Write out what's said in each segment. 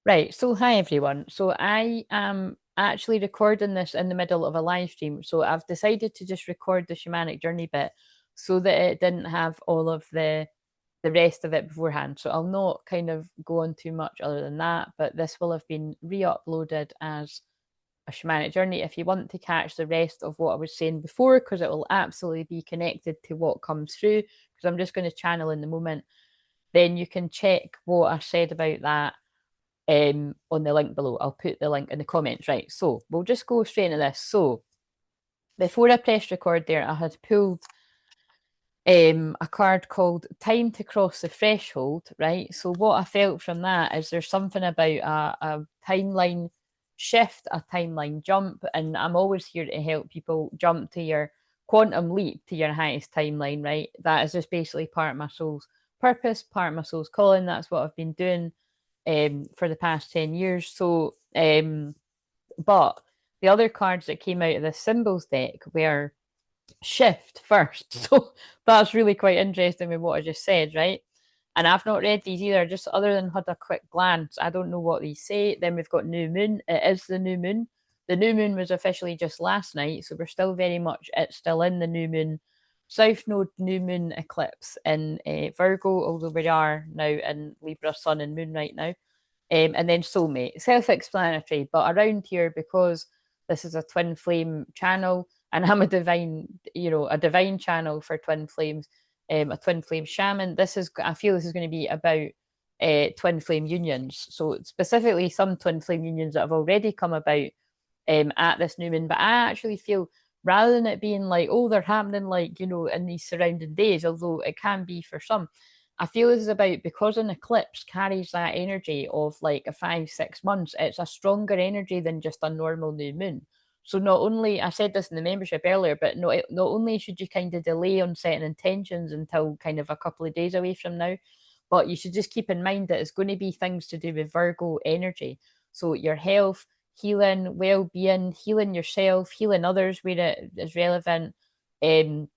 Right, so hi everyone. So I am actually recording this in the middle of a live stream. So I've decided to just record the shamanic journey bit so that it didn't have all of the rest of it beforehand. So I'll not kind of go on too much other than that, but this will have been re-uploaded as a shamanic journey. If you want to catch the rest of what I was saying before, because it will absolutely be connected to what comes through, because I'm just going to channel in the moment, then you can check what I said about that on the link below. I'll put the link in the comments. Right, so we'll just go straight into this. So before I pressed record there, I had pulled a card called Time to Cross the Threshold, right? So what I felt from that is there's something about a timeline shift, a timeline jump, and I'm always here to help people jump to your quantum leap to your highest timeline, right? That is just basically part of my soul's purpose, part of my soul's calling. That's what I've been doing for the past 10 years. So, but the other cards that came out of the symbols deck were shift first. So that's really quite interesting with what I just said, right? And I've not read these either, just other than had a quick glance. I don't know what these say. Then we've got new moon. It is the new moon. The new moon was officially just last night, so we're still very much it's still in the new moon. South node new moon eclipse in Virgo, although we are now in Libra sun and moon right now. And then soulmate, self-explanatory. But around here, because this is a twin flame channel, and I'm a divine, a divine channel for twin flames, a twin flame shaman. I feel this is going to be about twin flame unions. So specifically, some twin flame unions that have already come about at this new moon. But I actually feel rather than it being like, oh, they're happening like in these surrounding days, although it can be for some. I feel this is about because an eclipse carries that energy of like a 5, 6 months, it's a stronger energy than just a normal new moon. So not only I said this in the membership earlier, but not only should you kind of delay on setting intentions until kind of a couple of days away from now, but you should just keep in mind that it's going to be things to do with Virgo energy. So your health, healing, well-being, healing yourself, healing others where it is relevant. Um,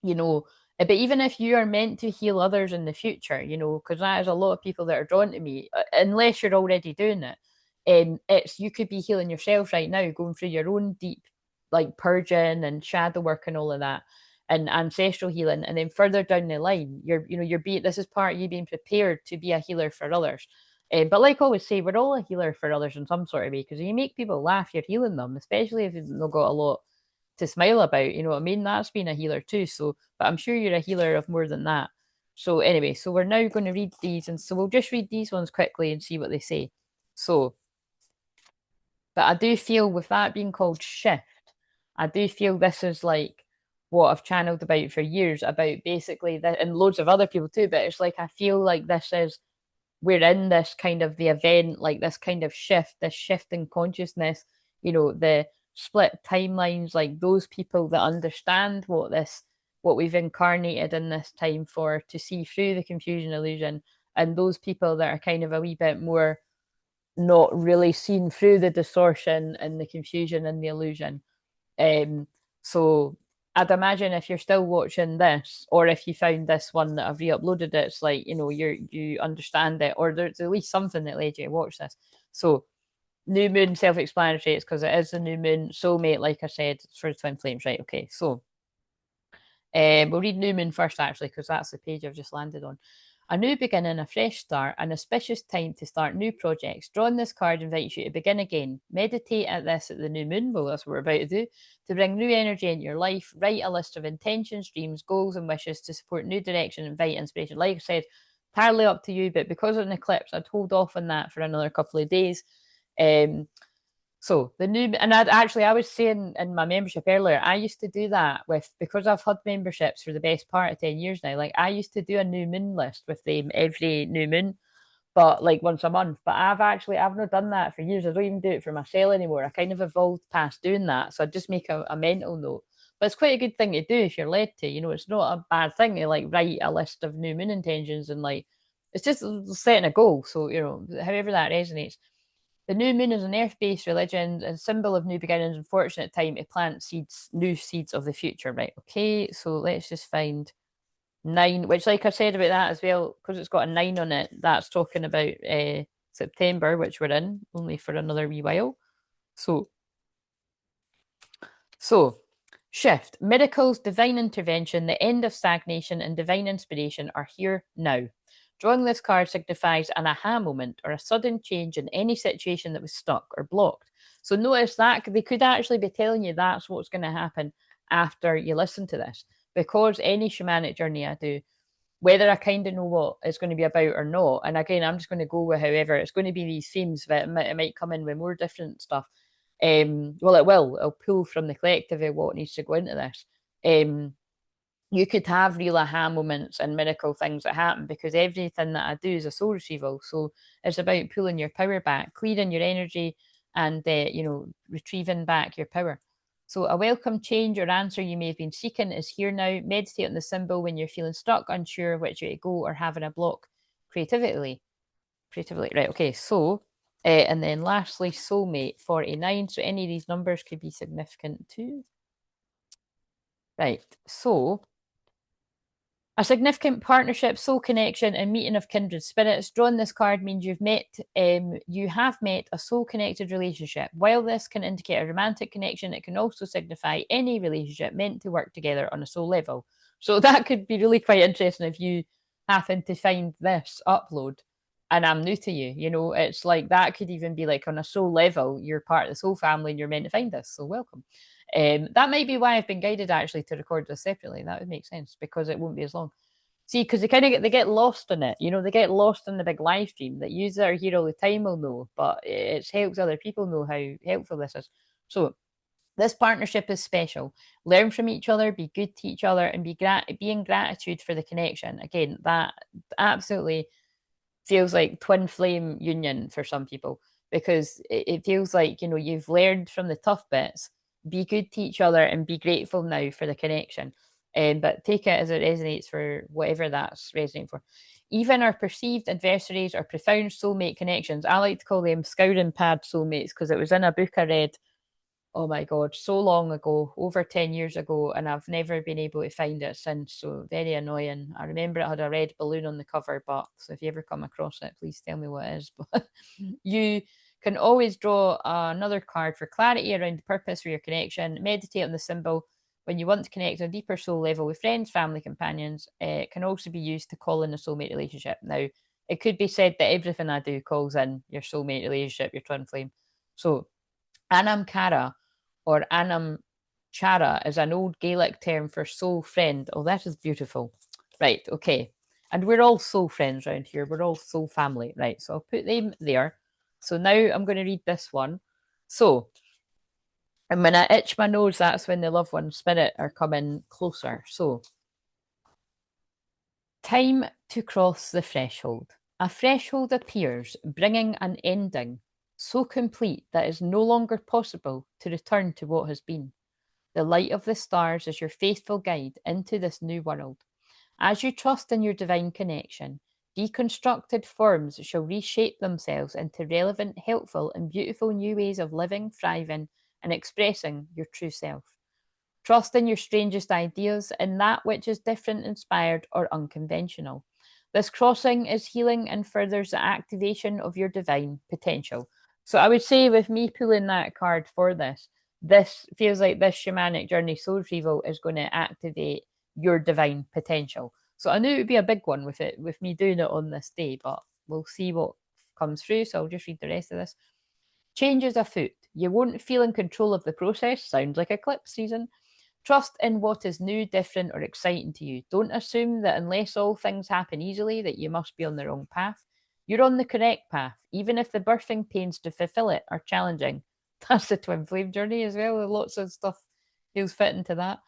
you know, but even if you are meant to heal others in the future, because that is a lot of people that are drawn to me, unless you're already doing it. It's you could be healing yourself right now, going through your own deep, like purging and shadow work and all of that, and ancestral healing, and then further down the line, you're being this is part of you being prepared to be a healer for others. But like I always say, we're all a healer for others in some sort of way because you make people laugh, you're healing them, especially if they've not got a lot to smile about. You know what I mean? That's been a healer too. So, but I'm sure you're a healer of more than that. So, anyway, so we're now going to read these. And so we'll just read these ones quickly and see what they say. So, but I do feel with that being called shift, I do feel this is like what I've channeled about for years about basically that, and loads of other people too. But it's like I feel like this is we're in this kind of the event, like this kind of shift, this shift in consciousness, the split timelines, like those people that understand what we've incarnated in this time for to see through the confusion illusion, and those people that are kind of a wee bit more not really seen through the distortion and the confusion and the illusion. So I'd imagine if you're still watching this, or if you found this one that I've re-uploaded, it's like you understand it, or there's at least something that led you to watch this. So new moon, self-explanatory. It's because it is the new moon. Soulmate, like I said, for twin flames, right? Okay, so we'll read new moon first, actually, because that's the page I've just landed on. A new beginning, a fresh start, an auspicious time to start new projects. Drawing this card invites you to begin again. Meditate at this at the new moon. Well, that's what we're about to do. To bring new energy into your life, write a list of intentions, dreams, goals, and wishes to support new direction, invite inspiration. Like I said, entirely up to you, but because of an eclipse, I'd hold off on that for another couple of days. So the new, and I was saying in my membership earlier, I used to do that because I've had memberships for the best part of 10 years now. Like I used to do a new moon list with them every new moon, but like once a month. But I've not done that for years. I don't even do it for myself anymore. I kind of evolved past doing that. So I just make a mental note. But it's quite a good thing to do if you're led to. It's not a bad thing to like write a list of new moon intentions and like it's just setting a goal. So, however that resonates. The new moon is an earth-based religion and symbol of new beginnings and fortunate time to plant seeds, new seeds of the future. Right. Okay. So let's just find 9, which, like I said about that as well, because it's got a 9 on it. That's talking about September, which we're in, only for another wee while. So, shift, miracles, divine intervention, the end of stagnation, and divine inspiration are here now. Drawing this card signifies an aha moment or a sudden change in any situation that was stuck or blocked. So notice that they could actually be telling you that's what's going to happen after you listen to this. Because any shamanic journey I do, whether I kind of know what it's going to be about or not, and again, I'm just going to go with however it's going to be these themes, but it might come in with more different stuff. Well, it will. It'll pull from the collective of what needs to go into this. You could have real aha moments and miracle things that happen because everything that I do is a soul retrieval. So it's about pulling your power back, clearing your energy, and retrieving back your power. So a welcome change or answer you may have been seeking is here now. Meditate on the symbol when you're feeling stuck, unsure which way to go, or having a block creatively. Right, okay, so and then lastly, soulmate 49. So any of these numbers could be significant too. Right, so a significant partnership, soul connection, and meeting of kindred spirits. Drawing this card means you have met a soul-connected relationship. While this can indicate a romantic connection, it can also signify any relationship meant to work together on a soul level. So that could be really quite interesting if you happen to find this upload and I'm new to you. It's like that could even be like on a soul level, you're part of the soul family and you're meant to find this. So welcome. That might be why I've been guided actually to record this separately. That would make sense because it won't be as long. See, because they get lost in it. They get lost in the big live stream. That users that are here all the time will know, but it helps other people know how helpful this is. So this partnership is special. Learn from each other, be good to each other, and be in gratitude for the connection. Again, that absolutely feels like twin flame union for some people because it feels like you've learned from the tough bits, be good to each other and be grateful now for the connection, but take it as it resonates for whatever that's resonating for. Even our perceived adversaries or profound soulmate connections, I like to call them scouring pad soulmates because it was in a book I read, oh my god, so long ago, over 10 years ago, and I've never been able to find it since. So very annoying. I remember it had a red balloon on the cover, but so if you ever come across it, please tell me what it is. But you can always draw another card for clarity around the purpose for your connection. Meditate on the symbol when you want to connect on a deeper soul level with friends, family, companions. It can also be used to call in a soulmate relationship. Now, it could be said that everything I do calls in your soulmate relationship, your twin flame. So Anam Cara or Anam Chara is an old Gaelic term for soul friend. Oh, that is beautiful. Right, okay. And we're all soul friends around here. We're all soul family. Right, so I'll put them there. So now I'm going to read this one. So, and when I itch my nose, that's when the loved one spirit are coming closer. So, time to cross the threshold. A threshold appears, bringing an ending so complete that it is no longer possible to return to what has been. The light of the stars is your faithful guide into this new world. As you trust in your divine connection, deconstructed forms shall reshape themselves into relevant, helpful, and beautiful new ways of living, thriving, and expressing your true self. Trust in your strangest ideas, in that which is different, inspired, or unconventional. This crossing is healing and furthers the activation of your divine potential. So I would say with me pulling that card for this feels like this shamanic journey soul retrieval is going to activate your divine potential. So I knew it would be a big one with me doing it on this day, but we'll see what comes through. So I'll just read the rest of this. Change is afoot. You won't feel in control of the process. Sounds like eclipse season. Trust in what is new, different, or exciting to you. Don't assume that unless all things happen easily, that you must be on the wrong path. You're on the correct path, even if the birthing pains to fulfill it are challenging. That's the twin flame journey as well. Lots of stuff feels fit into that.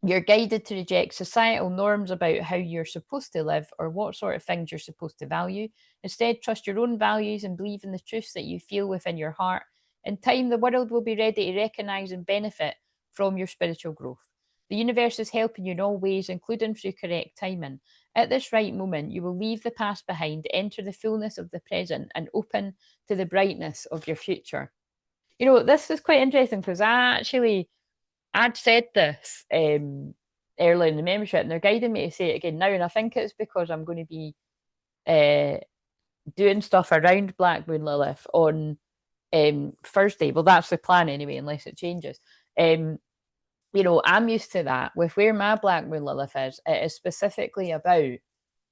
You're guided to reject societal norms about how you're supposed to live or what sort of things you're supposed to value. Instead, trust your own values and believe in the truths that you feel within your heart. In time, the world will be ready to recognize and benefit from your spiritual growth. The universe is helping you in all ways, including through correct timing. At this right moment, you will leave the past behind, enter the fullness of the present, and open to the brightness of your future. This is quite interesting because I'd said this earlier in the membership, and they're guiding me to say it again now. And I think it's because I'm going to be doing stuff around Black Moon Lilith on Thursday. Well, that's the plan anyway, unless it changes. You know, I'm used to that. With where my Black Moon Lilith is, it is specifically about,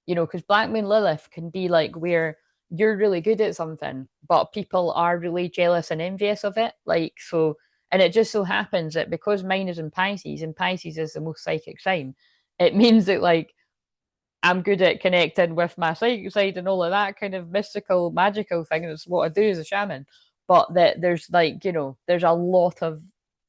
you know, because Black Moon Lilith can be like where you're really good at something, but people are really jealous and envious of it. Like, so, and it just so happens that because mine is in Pisces, and Pisces is the most psychic sign, it means that, like, I'm good at connecting with my psychic side and all of that kind of mystical, magical thing. That's what I do as a shaman. But that there's, like, you know, there's a lot of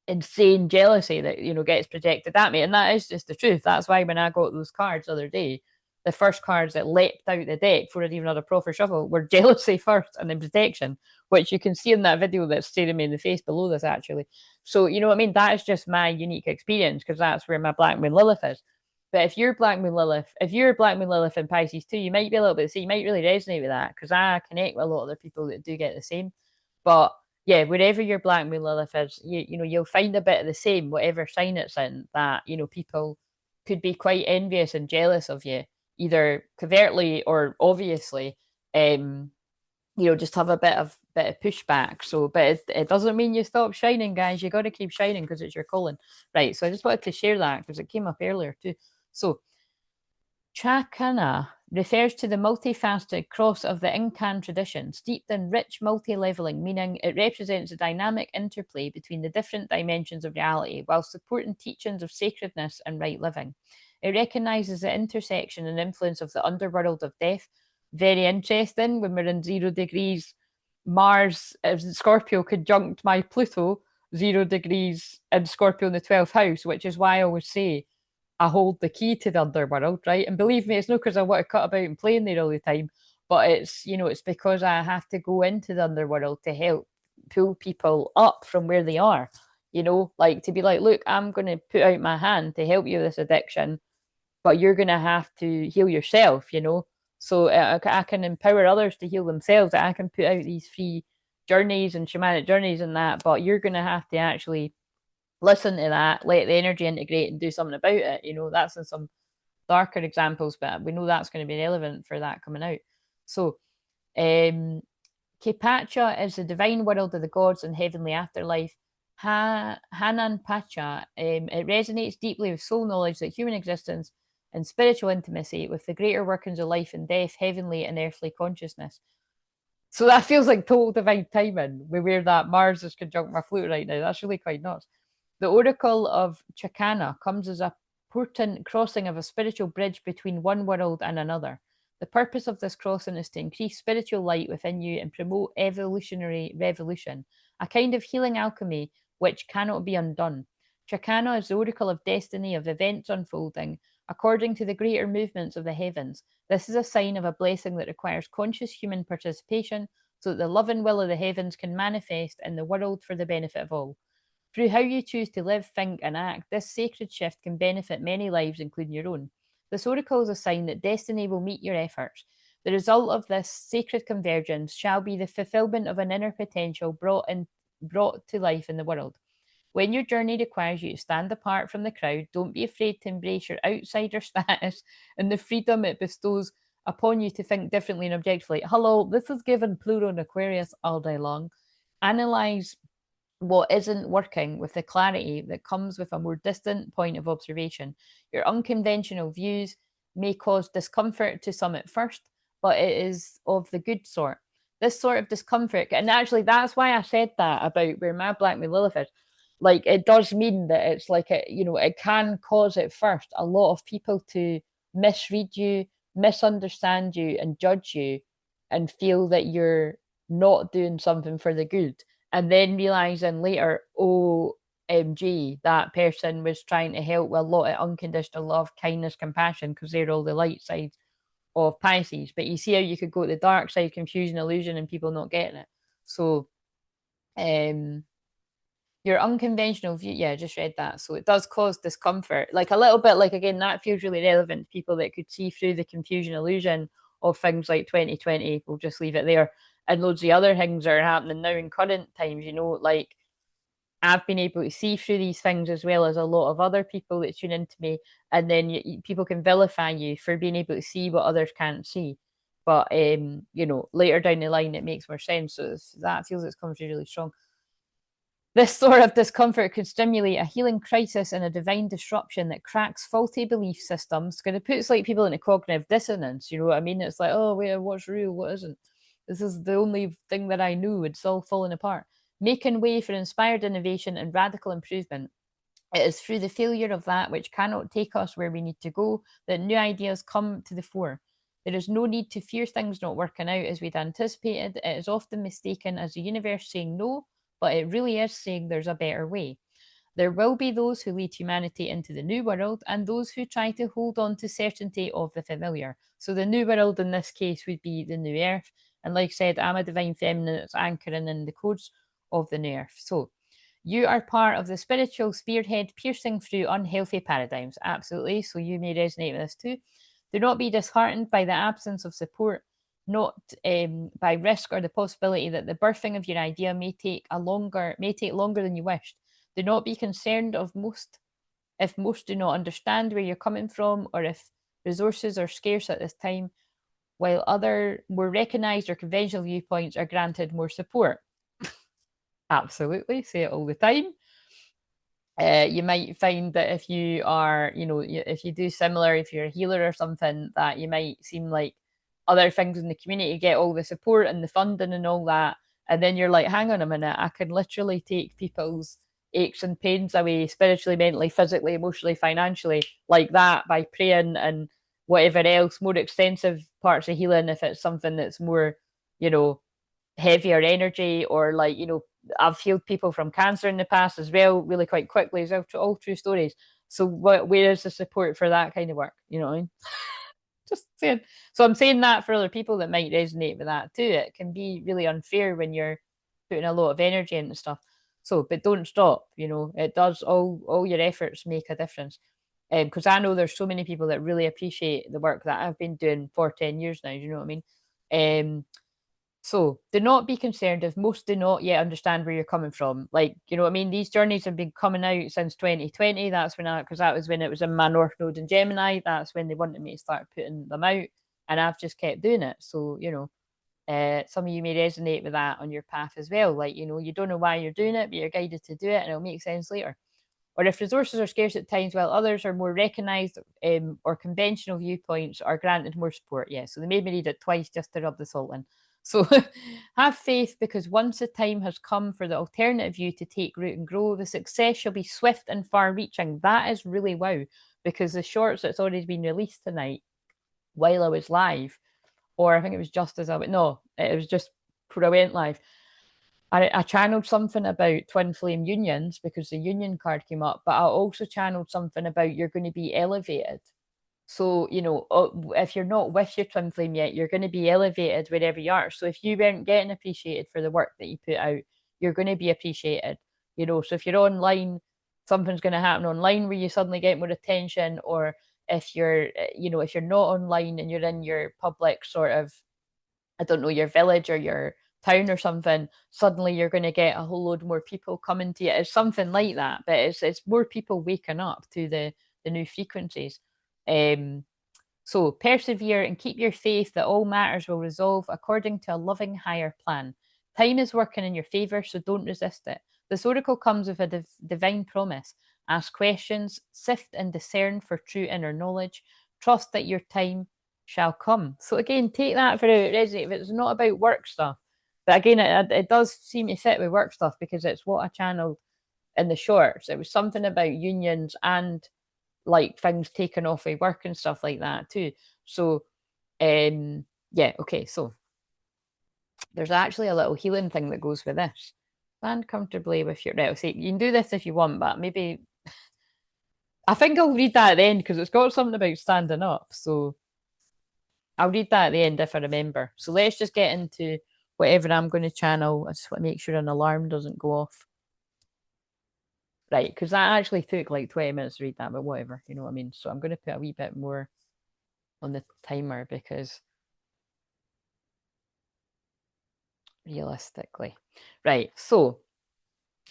insane jealousy that, you know, gets projected at me. And that is just the truth. That's why when I got those cards the other day, the first cards that leapt out the deck before I'd even had a proper shuffle were jealousy first and then protection, which you can see in that video that's staring me in the face below this, actually. So, you know what I mean? That is just my unique experience because that's where my Black Moon Lilith is. But if you're Black Moon Lilith, if you're Black Moon Lilith in Pisces too, you might be a little bit, so you might really resonate with that because I connect with a lot of other people that do get the same. But yeah, wherever your Black Moon Lilith is, you know, you'll find a bit of the same, whatever sign it's in, that, you know, people could be quite envious and jealous of you, either covertly or obviously. You know, just have a bit of pushback. So, but it doesn't mean you stop shining, guys. You got to keep shining because it's your calling, right? So I just wanted to share that because it came up earlier too. So, Chakana refers to the multifaceted cross of the Incan tradition, steeped in rich multi-leveling, meaning it represents a dynamic interplay between the different dimensions of reality while supporting teachings of sacredness and right living. It recognizes the intersection and influence of the underworld of death. Very interesting when we're in 0 degrees Mars Scorpio conjunct my Pluto, 0 degrees in Scorpio in the 12th house, which is why I always say I hold the key to the underworld, right? And believe me, it's not because I want to cut about and play in there all the time, but it's, you know, it's because I have to go into the underworld to help pull people up from where they are, you know, like to be like, look, I'm going to put out my hand to help you with this addiction, but you're going to have to heal yourself, you know? So I can empower others to heal themselves. I can put out these free journeys and shamanic journeys and that, but you're going to have to actually listen to that, let the energy integrate and do something about it. You know, that's in some darker examples, but we know that's going to be relevant for that coming out. So, Kepacha is the divine world of the gods and heavenly afterlife. Hanan Pacha, it resonates deeply with soul knowledge that human existence and spiritual intimacy with the greater workings of life and death, heavenly and earthly consciousness. So that feels like total divine timing. We wear that Mars is conjunct my flute right now. That's really quite nuts. The Oracle of Chakana comes as a potent crossing of a spiritual bridge between one world and another. The purpose of this crossing is to increase spiritual light within you and promote evolutionary revolution, a kind of healing alchemy which cannot be undone. Chakana is the oracle of destiny, of events unfolding according to the greater movements of the heavens. This is a sign of a blessing that requires conscious human participation so that the love and will of the heavens can manifest in the world for the benefit of all. Through how you choose to live, think, and act, this sacred shift can benefit many lives, including your own. This oracle is a sign that destiny will meet your efforts. The result of this sacred convergence shall be the fulfillment of an inner potential brought to life in the world. When your journey requires you to stand apart from the crowd, don't be afraid to embrace your outsider status and the freedom it bestows upon you to think differently and objectively. Hello, this is given Pluto and Aquarius all day long. Analyze what isn't working with the clarity that comes with a more distant point of observation. Your unconventional views may cause discomfort to some at first, but it is of the good sort. This sort of discomfort, and actually that's why I said that about where my Black Moon Lilith is. Like, it does mean that it's like, you know, it can cause at first a lot of people to misread you, misunderstand you, and judge you, and feel that you're not doing something for the good, and then realizing later, OMG, that person was trying to help with a lot of unconditional love, kindness, compassion, because they're all the light side of Pisces. But you see how you could go to the dark side, confusion, illusion, and people not getting it. So, your unconventional view, yeah, I just read that. So it does cause discomfort, like a little bit, like, again, that feels really relevant to people that could see through the confusion illusion of things like 2020. We'll just leave it there. And loads of other things are happening now in current times, you know, like I've been able to see through these things as well as a lot of other people that tune into me. And then people can vilify you for being able to see what others can't see. but you know, later down the line it makes more sense. So that feels it's coming through really strong. This sort of discomfort could stimulate a healing crisis and a divine disruption that cracks faulty belief systems. Because it puts like people into cognitive dissonance. You know what I mean? It's like, oh wait, what's real? What isn't? This is the only thing that I knew. It's all falling apart. Making way for inspired innovation and radical improvement. It is through the failure of that which cannot take us where we need to go that new ideas come to the fore. There is no need to fear things not working out as we'd anticipated. It is often mistaken as the universe saying no, but it really is saying there's a better way. There will be those who lead humanity into the new world and those who try to hold on to certainty of the familiar. So the new world in this case would be the new earth. And like I said, I'm a divine feminine that's anchoring in the codes of the new earth. So you are part of the spiritual spearhead piercing through unhealthy paradigms. Absolutely. So you may resonate with this too. Do not be disheartened by the absence of support, not by risk or the possibility that the birthing of your idea may take longer than you wished. Do not be concerned if most do not understand where you're coming from or if resources are scarce at this time, while other more recognized or conventional viewpoints are granted more support. Absolutely, say it all the time. You might find that if you are, you know, if you do similar, if you're a healer or something, that you might seem like other things in the community get all the support and the funding and all that. And then you're like, hang on a minute, I can literally take people's aches and pains away spiritually, mentally, physically, emotionally, financially, like that by praying and whatever else, more extensive parts of healing, if it's something that's more, you know, heavier energy, or like, you know, I've healed people from cancer in the past as well, really quite quickly, as well, all true stories. So where is the support for that kind of work? You know what I mean? Just saying. So I'm saying that for other people that might resonate with that too. It can be really unfair when you're putting a lot of energy into stuff. So, but don't stop. You know, it does all your efforts make a difference. Because I know there's so many people that really appreciate the work that I've been doing for 10 years now. You know what I mean? So do not be concerned if most do not yet understand where you're coming from. Like, you know what I mean? These journeys have been coming out since 2020. That's when because that was when it was in my North Node in Gemini. That's when they wanted me to start putting them out. And I've just kept doing it. So, you know, some of you may resonate with that on your path as well. Like, you know, you don't know why you're doing it, but you're guided to do it and it'll make sense later. Or if resources are scarce at times while others are more recognised or conventional viewpoints are granted more support. Yeah, so they made me read it twice just to rub the salt in. So have faith, because once the time has come for the alternative view to take root and grow, the success shall be swift and far reaching. That is really wow, because the shorts that's already been released tonight while I was live, or I think it was just as I went, no, it was just before I went live. I channeled something about twin flame unions because the union card came up, but I also channeled something about you're going to be elevated. So, you know, if you're not with your twin flame yet, you're going to be elevated wherever you are. So if you weren't getting appreciated for the work that you put out, you're going to be appreciated. You know, so if you're online, something's going to happen online where you suddenly get more attention. Or if you're, you know, if you're not online and you're in your public sort of, I don't know, your village or your town or something, suddenly you're going to get a whole load more people coming to you. It's something like that, but it's more people waking up to the new frequencies. So persevere and keep your faith that all matters will resolve according to a loving higher plan. Time is working in your favor, so don't resist it. This oracle comes with a divine promise. Ask questions, sift and discern for true inner knowledge. Trust that your time shall come. So again, take that for it resonates. It's not about work stuff, but again, it does seem to fit with work stuff because it's what I channeled in the shorts. It was something about unions and like things taken off of work and stuff like that too. So, yeah, okay. So there's actually a little healing thing that goes with this. Stand comfortably with your right. See, you can do this if you want, but maybe I think I'll read that at the end because it's got something about standing up. So I'll read that at the end if I remember. So let's just get into whatever I'm going to channel. I just want to make sure an alarm doesn't go off. Right, because that actually took like 20 minutes to read that, but whatever, you know what I mean? So I'm going to put a wee bit more on the timer because realistically. Right, so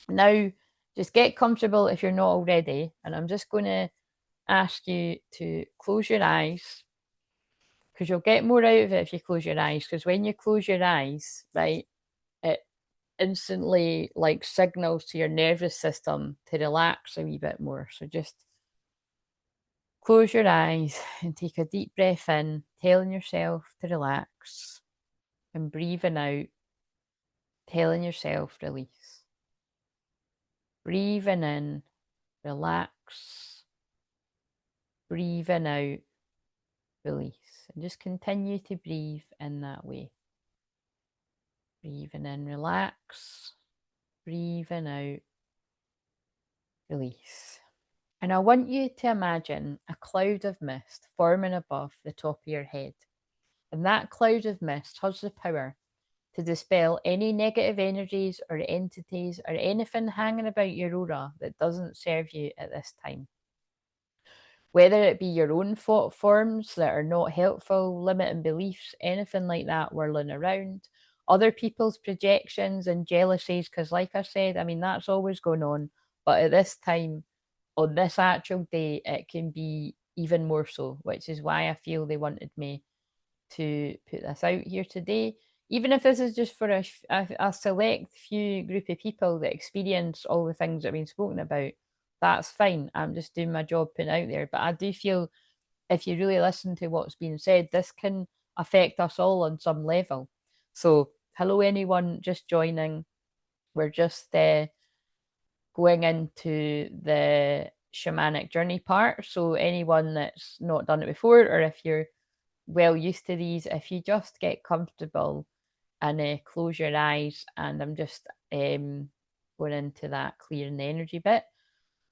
now just get comfortable if you're not already, and I'm just going to ask you to close your eyes because you'll get more out of it if you close your eyes. Because when you close your eyes, right, it instantly like signals to your nervous system to relax a wee bit more. So just close your eyes and take a deep breath in, telling yourself to relax, and breathing out, telling yourself release. Breathing in, relax. Breathing out, release. And just continue to breathe in that way. Breathing in, relax. Breathing out, release. And I want you to imagine a cloud of mist forming above the top of your head. And that cloud of mist has the power to dispel any negative energies or entities or anything hanging about your aura that doesn't serve you at this time. Whether it be your own thought forms that are not helpful, limiting beliefs, anything like that whirling around, other people's projections and jealousies, because like I said, I mean, that's always going on. But at this time, on this actual day, it can be even more so, which is why I feel they wanted me to put this out here today. Even if this is just for a select few group of people that experience all the things that have been spoken about, that's fine. I'm just doing my job putting out there. But I do feel if you really listen to what's being said, this can affect us all on some level. So, hello, anyone just joining. We're just going into the shamanic journey part. So, anyone that's not done it before, or if you're well used to these, if you just get comfortable and close your eyes, and I'm just going into that clearing the energy bit.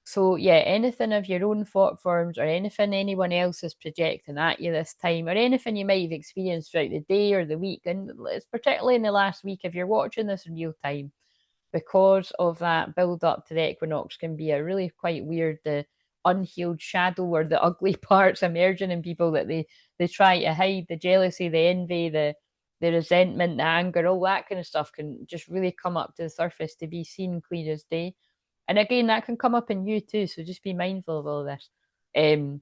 So yeah, anything of your own thought forms or anything anyone else is projecting at you this time, or anything you might have experienced throughout the day or the week, and it's particularly in the last week if you're watching this in real time, because of that build up to the equinox can be a really quite weird, the unhealed shadow or the ugly parts emerging in people that they try to hide, the jealousy, the envy, the resentment, the anger, all that kind of stuff can just really come up to the surface to be seen clear as day. And again, that can come up in you too, so just be mindful of all of this.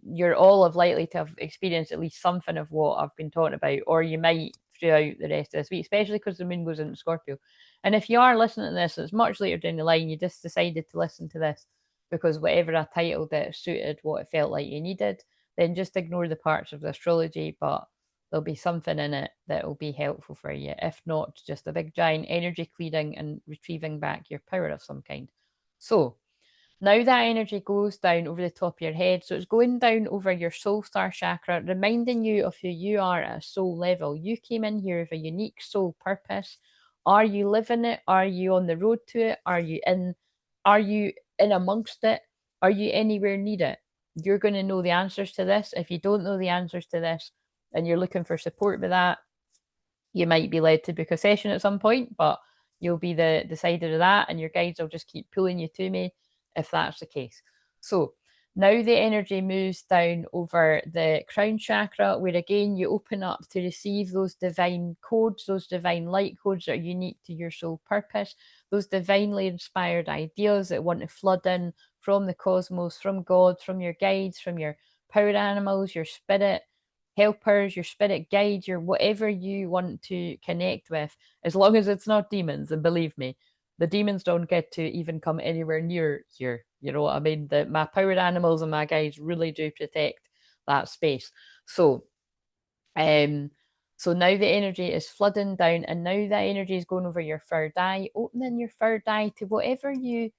You're all of likely to have experienced at least something of what I've been talking about, or you might throughout the rest of this week, especially because the moon goes into Scorpio. And if you are listening to this, it's much later down the line, you just decided to listen to this because whatever I titled it suited what it felt like you needed, then just ignore the parts of the astrology, but there'll be something in it that will be helpful for you. If not, just a big giant energy clearing and retrieving back your power of some kind. So, now that energy goes down over the top of your head, so it's going down over your soul star chakra, reminding you of who you are at a soul level. You came in here with a unique soul purpose. Are you living it? Are you on the road to it? Are you in amongst it? Are you anywhere near it? You're going to know the answers to this. If you don't know the answers to this and you're looking for support with that, you might be led to book a session at some point, but you'll be the decider of that, and your guides will just keep pulling you to me if that's the case. So now the energy moves down over the crown chakra, where again you open up to receive those divine codes, those divine light codes that are unique to your soul purpose, those divinely inspired ideas that want to flood in from the cosmos, from God, from your guides, from your power animals, your spirit helpers, your spirit guides, your whatever you want to connect with, as long as it's not demons. And believe me, the demons don't get to even come anywhere near here. You know what I mean? My powered animals and my guides really do protect that space. So, so now the energy is flooding down, and now that energy is going over your third eye, opening your third eye to whatever you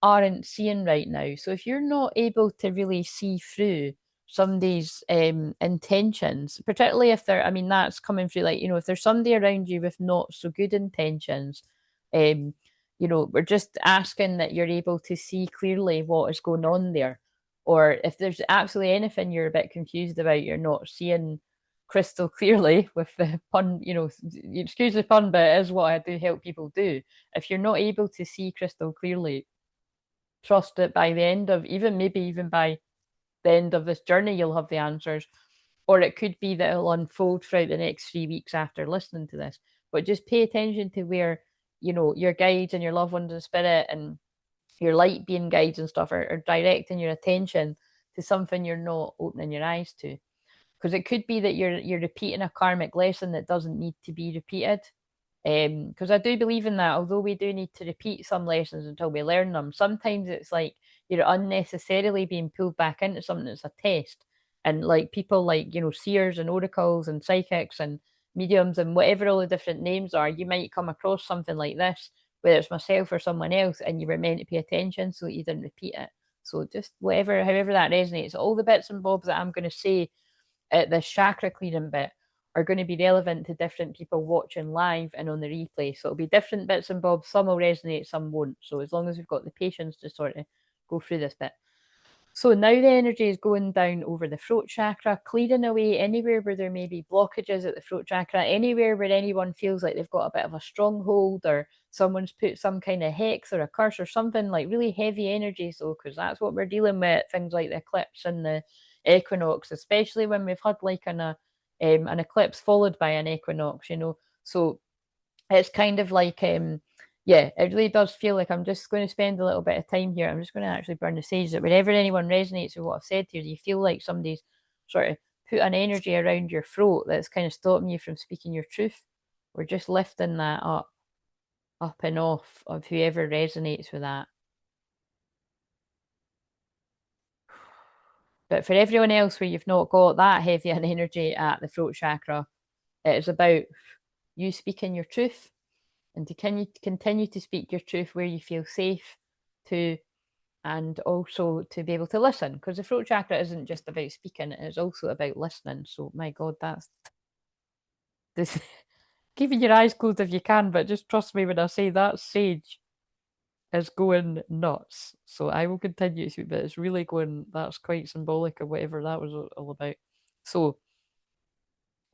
aren't seeing right now. So if you're not able to really see through somebody's intentions, particularly if they're, I mean, that's coming through, like, you know, if there's somebody around you with not so good intentions, you know, we're just asking that you're able to see clearly what is going on there. Or if there's absolutely anything you're a bit confused about, you're not seeing crystal clearly, with the pun, you know, excuse the pun, but it is what I do help people do. If you're not able to see crystal clearly, trust that by the end of, maybe even by the end of this journey, you'll have the answers. Or it could be that it'll unfold throughout the next 3 weeks after listening to this. But just pay attention to where, you know, your guides and your loved ones in spirit and your light being guides and stuff are directing your attention to something you're not opening your eyes to. because it could be that you're repeating a karmic lesson that doesn't need to be repeated. Because I do believe in that, although we do need to repeat some lessons until we learn them, sometimes it's like you're unnecessarily being pulled back into something that's a test. And like people like, seers and oracles and psychics and mediums and whatever all the different names are, you might come across something like this, whether it's myself or someone else, and you were meant to pay attention so you didn't repeat it. So just whatever, however that resonates, all the bits and bobs that I'm going to say at this chakra clearing bit are going to be relevant to different people watching live and on the replay. So it'll be different bits and bobs. Some will resonate, some won't. So as long as we've got the patience to sort of go through this bit. So now the energy is going down over the throat chakra, clearing away anywhere where there may be blockages at the throat chakra, anywhere where anyone feels like they've got a bit of a stronghold or someone's put some kind of hex or a curse or something, like really heavy energy. So, because that's what we're dealing with, things like the eclipse and the equinox, especially when we've had like an eclipse followed by an equinox, So it's kind of like yeah, it really does feel like I'm just going to spend a little bit of time here. I'm just going to actually burn the sage that whenever anyone resonates with what I've said here, you feel like somebody's sort of put an energy around your throat that's kind of stopping you from speaking your truth. We're just lifting that up and off of whoever resonates with that. But for everyone else where you've not got that heavy an energy at the throat chakra, it is about you speaking your truth and to continue to speak your truth where you feel safe to, and also to be able to listen, because the throat chakra isn't just about speaking, it is also about listening. So my god, that's this keeping your eyes closed if you can, but just trust me when I say that sage is going nuts. So I will continue to speak, but it's really going, that's quite symbolic of whatever that was all about. So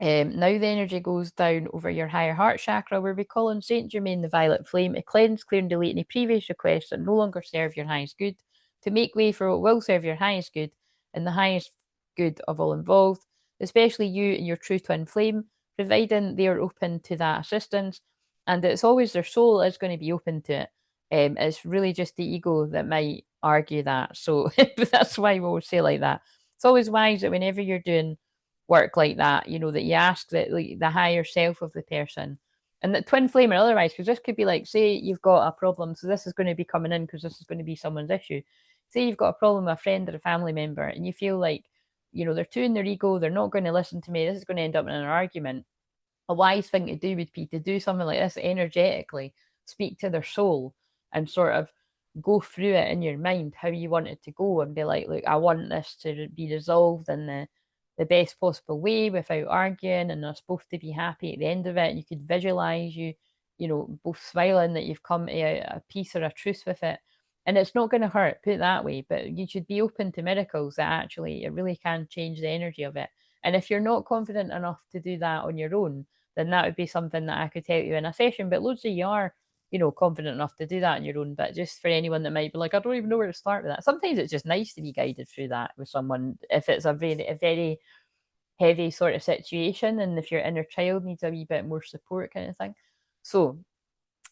now the energy goes down over your higher heart chakra, where we call on Saint Germain the violet flame to cleanse, clear, and delete any previous requests that no longer serve your highest good, to make way for what will serve your highest good and the highest good of all involved, especially you and your true twin flame, providing they are open to that assistance. And it's always their soul is going to be open to it. It's really just the ego that might argue that. So that's why we always say like that. It's always wise that whenever you're doing work like that, that you ask that like the higher self of the person and that twin flame or otherwise, because this could be like, say you've got a problem, so this is going to be coming in because this is going to be someone's issue. Say you've got a problem with a friend or a family member and you feel like, they're too in their ego, they're not going to listen to me, this is going to end up in an argument. A wise thing to do would be to do something like this energetically, speak to their soul and sort of go through it in your mind how you want it to go and be like, look, I want this to be resolved in the best possible way without arguing, and they're supposed to be happy at the end of it. You could visualize both smiling that you've come to a peace or a truce with it. And it's not going to hurt, put it that way, but you should be open to miracles that actually it really can change the energy of it. And if you're not confident enough to do that on your own, then that would be something that I could help you in a session. But loads of you are, confident enough to do that on your own. But just for anyone that might be like, I don't even know where to start with that. Sometimes it's just nice to be guided through that with someone if it's a very heavy sort of situation, and if your inner child needs a wee bit more support, kind of thing. So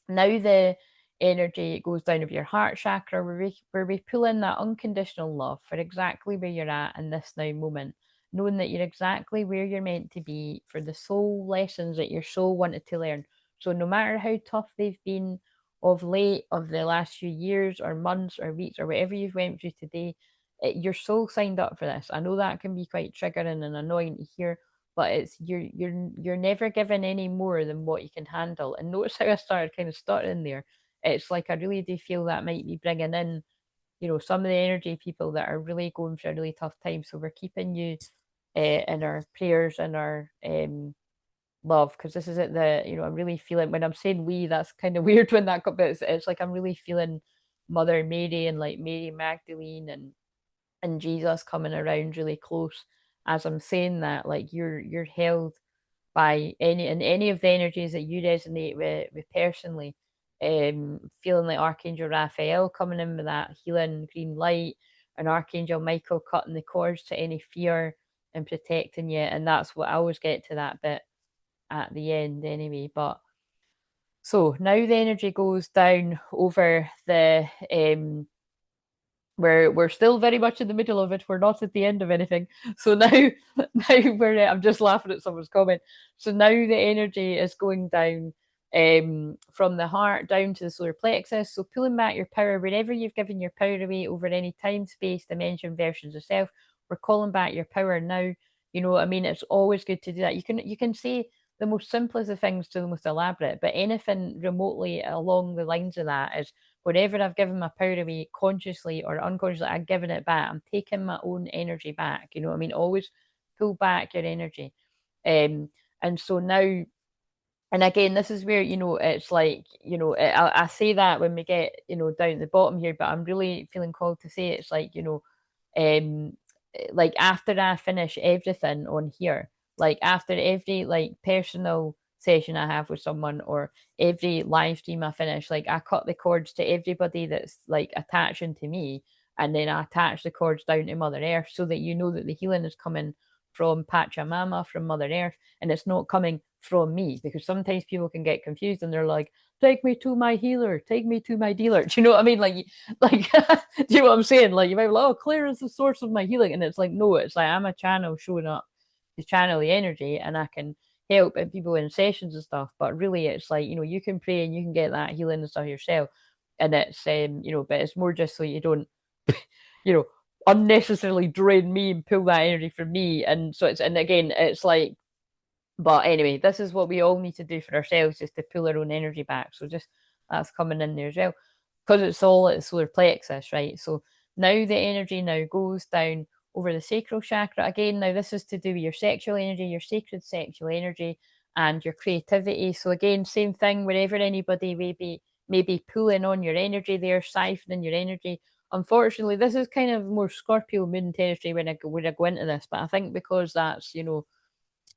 now the energy goes down of your heart chakra, where we pull in that unconditional love for exactly where you're at in this now moment, knowing that you're exactly where you're meant to be for the soul lessons that your soul wanted to learn. So no matter how tough they've been of late, of the last few years or months or weeks or whatever you've went through today, your soul signed up for this. I know that can be quite triggering and annoying to hear, but it's you're never given any more than what you can handle. And notice how I started kind of starting there. It's like I really do feel that might be bringing in, some of the energy people that are really going through a really tough time. So we're keeping you in our prayers and our love, because this is it. I'm really feeling when I'm saying we. That's kind of weird when that comes. But it's like I'm really feeling Mother Mary and like Mary Magdalene and Jesus coming around really close as I'm saying that. Like you're held by any of the energies that you resonate with personally. Feeling like Archangel Raphael coming in with that healing green light, and Archangel Michael cutting the cords to any fear and protecting you. And that's what I always get to that bit at the end anyway. But so now the energy goes down over the we're still very much in the middle of it. We're not at the end of anything. So now we're I'm just laughing at someone's comment. So now the energy is going down from the heart down to the solar plexus. So pulling back your power wherever you've given your power away over any time, space, dimension, versions of self. We're calling back your power now. You know what I mean? It's always good to do that. You can say the most simplest of things to the most elaborate, but anything remotely along the lines of that is whenever I've given my power away consciously or unconsciously, I've given it back. I'm taking my own energy back. You know what I mean? Always pull back your energy. And so now, and again, this is where, it's like, I say that when we get, down at the bottom here, but I'm really feeling called to say it's like, um, like after I finish everything on here, like after every like personal session I have with someone or every live stream I finish, like I cut the cords to everybody that's like attaching to me, and then I attach the cords down to Mother Earth so that you know that the healing is coming from Pachamama, from Mother Earth, and it's not coming from me, because sometimes people can get confused and they're like, take me to my healer, take me to my dealer. Do you know what I mean? Like do you know what I'm saying? Like you might be like, oh, Claire is the source of my healing, and it's like, no, it's like I'm a channel showing up to channel the energy, and I can help people in sessions and stuff. But really, it's like, you can pray and you can get that healing and stuff yourself, and it's but it's more just so you don't, you know, unnecessarily drain me and pull that energy from me. And so and again, it's like, but anyway, this is what we all need to do for ourselves, just to pull our own energy back. So just that's coming in there as well, because it's all at the solar plexus, right? So now the energy now goes down over the sacral chakra. Again, now this is to do with your sexual energy, your sacred sexual energy, and your creativity. So again, same thing, wherever anybody may be pulling on your energy, they're siphoning your energy. Unfortunately, this is kind of more Scorpio moon territory when I go into this, but I think because that's,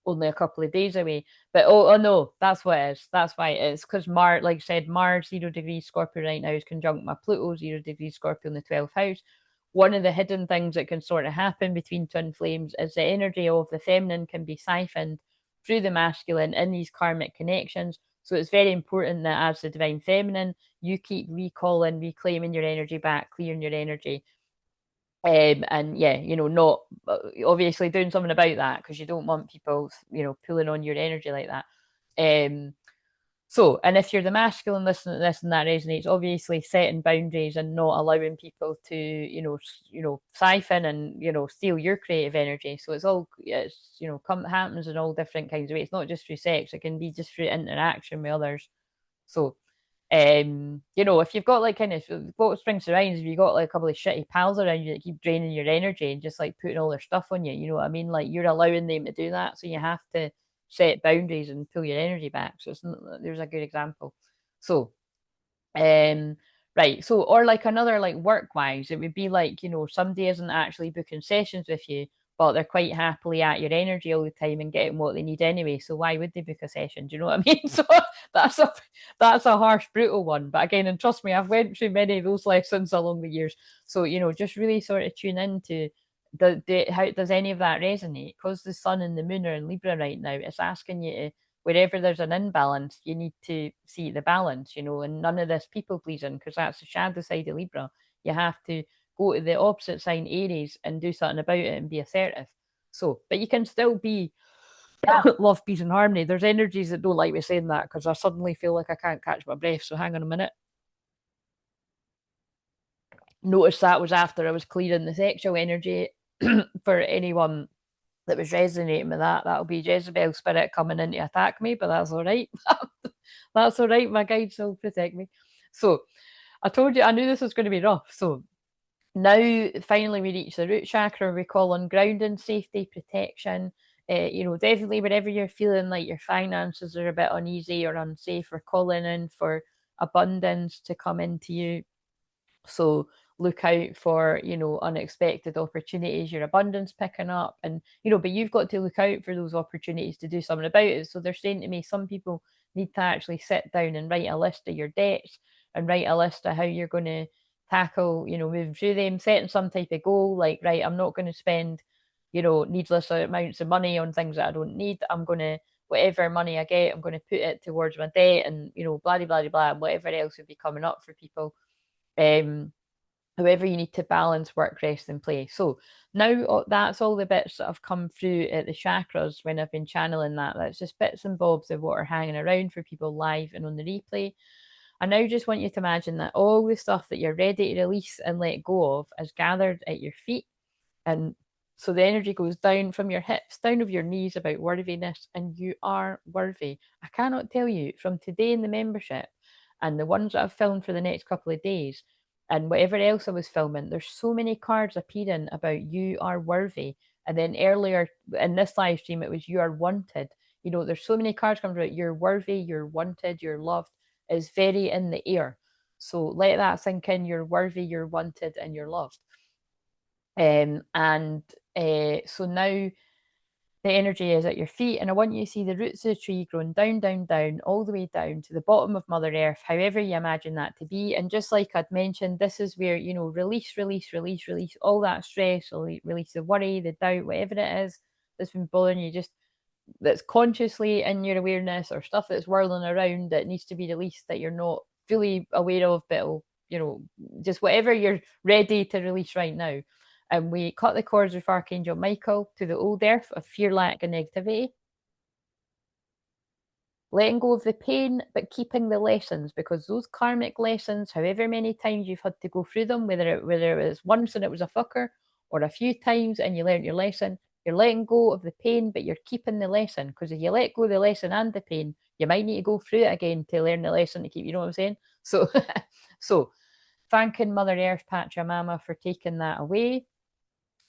only a couple of days away. But oh no, that's what it is. That's why it is. Because Mars, like I said, Mars 0 degrees Scorpio right now is conjunct my Pluto 0 degrees Scorpio in the 12th house. One of the hidden things that can sort of happen between twin flames is the energy of the feminine can be siphoned through the masculine in these karmic connections. So it's very important that as the divine feminine, you keep recalling, reclaiming your energy back, clearing your energy, and yeah, not obviously doing something about that, because you don't want people, pulling on your energy like that. So, and if you're the masculine listening to this and that resonates, obviously setting boundaries and not allowing people to, siphon and, steal your creative energy. So happens in all different kinds of ways. It's not just through sex; it can be just through interaction with others. So, if you've got like kind of what springs to mind is if you've got like a couple of shitty pals around you that keep draining your energy and just like putting all their stuff on you, you know what I mean? Like you're allowing them to do that, so you have to set boundaries and pull your energy back. So there's a good example. So, right. So, or like another like work wise, it would be like, somebody isn't actually booking sessions with you, but they're quite happily at your energy all the time and getting what they need anyway. So why would they book a session? Do you know what I mean? So that's a that's a harsh, brutal one. But again, and trust me, I've went through many of those lessons along the years. So, just really sort of tune into how does any of that resonate? Because the sun and the moon are in Libra right now, it's asking you to, wherever there's an imbalance, you need to see the balance, and none of this people pleasing, because that's the shadow side of Libra. You have to go to the opposite sign, Aries, and do something about it and be assertive. So, but you can still be love, peace, and harmony. There's energies that don't like me saying that because I suddenly feel like I can't catch my breath. So, hang on a minute. Notice that was after I was clearing the sexual energy. For anyone that was resonating with that, that'll be Jezebel spirit coming in to attack me, but that's all right. That's all right. My guides will protect me. So I told you I knew this was going to be rough. So now finally we reach the root chakra. We call on grounding, safety, protection. Definitely wherever you're feeling like your finances are a bit uneasy or unsafe, we're calling in for abundance to come into you. So look out for, unexpected opportunities, your abundance picking up, and, but you've got to look out for those opportunities to do something about it. So they're saying to me, some people need to actually sit down and write a list of your debts and write a list of how you're going to tackle, moving through them, setting some type of goal, like, right, I'm not going to spend, needless amounts of money on things that I don't need. I'm going to, whatever money I get, I'm going to put it towards my debt, and, blah, blah, blah, blah, whatever else would be coming up for people. However, you need to balance work, rest, and play. So now that's all the bits that have come through at the chakras when I've been channeling that. That's just bits and bobs of what are hanging around for people live and on the replay. I now just want you to imagine that all the stuff that you're ready to release and let go of is gathered at your feet. And so the energy goes down from your hips, down over your knees about worthiness, and you are worthy. I cannot tell you from today in the membership and the ones that I've filmed for the next couple of days and whatever else I was filming, there's so many cards appearing about you are worthy. And then earlier in this live stream, it was you are wanted. You know, there's so many cards coming about you're worthy, you're wanted, you're loved. It's very in the air. So let that sink in. You're worthy, you're wanted, and you're loved. So now the energy is at your feet, and I want you to see the roots of the tree growing down, down, down, all the way down to the bottom of Mother Earth, however you imagine that to be. And just like I'd mentioned, this is where, you know, release, release, release, release all that stress, release the worry, the doubt, whatever it is that's been bothering you, just that's consciously in your awareness or stuff that's whirling around that needs to be released that you're not fully aware of, but it'll, you know, just whatever you're ready to release right now. And we cut the cords with Archangel Michael to the old earth of fear, lack, and negativity. Letting go of the pain, but keeping the lessons, because those karmic lessons, however many times you've had to go through them, whether it was once and it was a fucker, or a few times and you learned your lesson, you're letting go of the pain, but you're keeping the lesson. Because if you let go of the lesson and the pain, you might need to go through it again to learn the lesson to keep. You know what I'm saying? So, so thanking Mother Earth, Pachamama, for taking that away.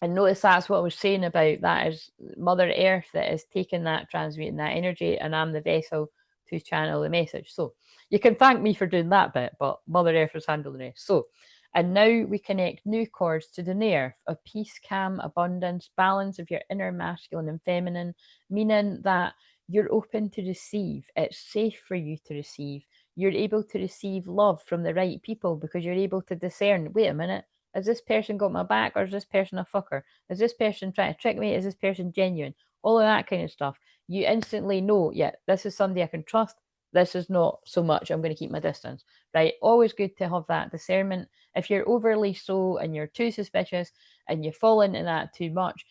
And notice that's what I was saying about that is Mother Earth that is taking that, transmuting that energy, and I'm the vessel to channel the message. So you can thank me for doing that bit, but Mother Earth is handling the rest. So, and now we connect new cords to the new earth of peace, calm, abundance, balance of your inner masculine and feminine, meaning that you're open to receive. It's safe for you to receive. You're able to receive love from the right people because you're able to discern, wait a minute, has this person got my back or is this person a fucker? Is this person trying to trick me? Is this person genuine? All of that kind of stuff. You instantly know, yeah, this is somebody I can trust. This is not so much. I'm going to keep my distance, right? Always good to have that discernment. If you're overly so and you're too suspicious and you fall into that too much,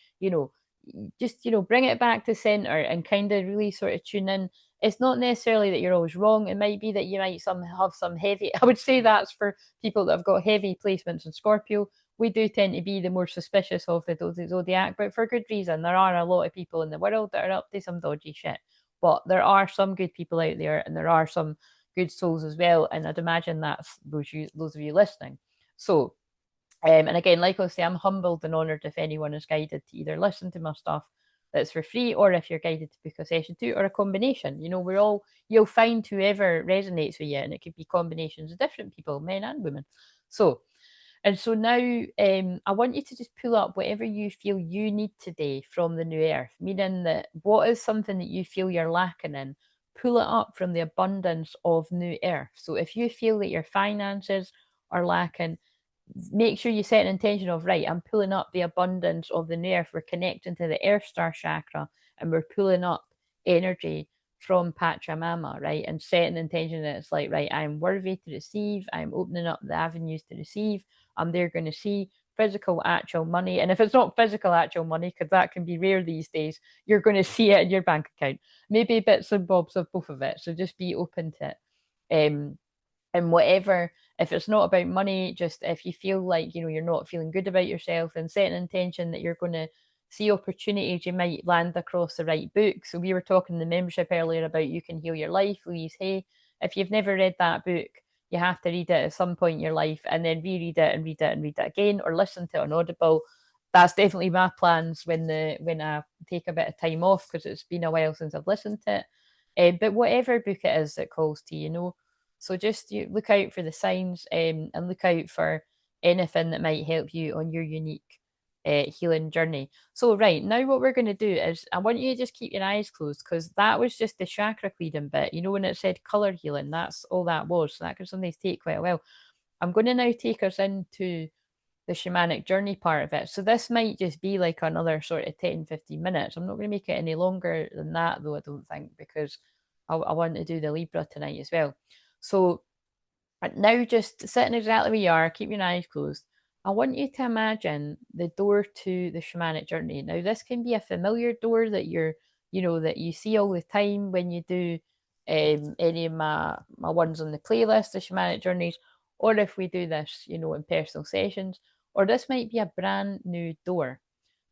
just, bring it back to center and kind of really sort of tune in. It's not necessarily that you're always wrong. It might be that you might have some heavy, I would say that's for people that have got heavy placements in Scorpio. We do tend to be the more suspicious of the zodiac, but for good reason. There are a lot of people in the world that are up to some dodgy shit. But there are some good people out there, and there are some good souls as well. And I'd imagine that's those of you listening. So, and again, like I say, I'm humbled and honoured if anyone is guided to either listen to my stuff that's for free, or if you're guided to book a session too, or a combination. You'll find whoever resonates with you, and it could be combinations of different people, men and women. So now I want you to just pull up whatever you feel you need today from the new earth, meaning that what is something that you feel you're lacking in, pull it up from the abundance of new earth. So if you feel that your finances are lacking, make sure you set an intention of, right, I'm pulling up the abundance of the new earth. We're connecting to the earth star chakra and we're pulling up energy from Pachamama, right? And setting the intention that it's like, right, I'm worthy to receive. I'm opening up the avenues to receive. I'm there going to see physical, actual money. And if it's not physical, actual money, because that can be rare these days, you're going to see it in your bank account. Maybe bits and bobs of both of it. So just be open to it. And whatever, if it's not about money, just if you feel like you're not feeling good about yourself, and set an intention that you're going to see opportunities, you might land across the right book. So we were talking in the membership earlier about You Can Heal Your Life, Louise Hay. If you've never read that book, you have to read it at some point in your life and then reread it and read it and read it again, or listen to it on Audible. That's definitely my plans when I take a bit of time off, because it's been a while since I've listened to it. But whatever book it is that calls to you, so just look out for the signs, and look out for anything that might help you on your unique healing journey. So right now what we're going to do is I want you to just keep your eyes closed, because that was just the chakra clearing bit. When it said colour healing, that's all that was. So that can sometimes take quite a while. I'm going to now take us into the shamanic journey part of it. So this might just be like another sort of 10-15 minutes. I'm not going to make it any longer than that, though, I don't think, because I want to do the Libra tonight as well. So now just sitting exactly where you are, keep your eyes closed. I want you to imagine the door to the shamanic journey. Now, this can be a familiar door that that you see all the time when you do any of my ones on the playlist, the shamanic journeys, or if we do this, in personal sessions, or this might be a brand new door.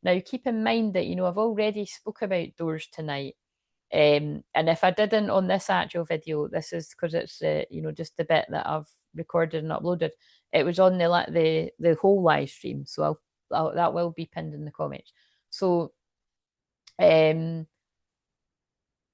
Now, keep in mind that, I've already spoke about doors tonight. And if I didn't on this actual video, this is because it's just the bit that I've recorded and uploaded. It was on the whole live stream, so that will be pinned in the comments. So um,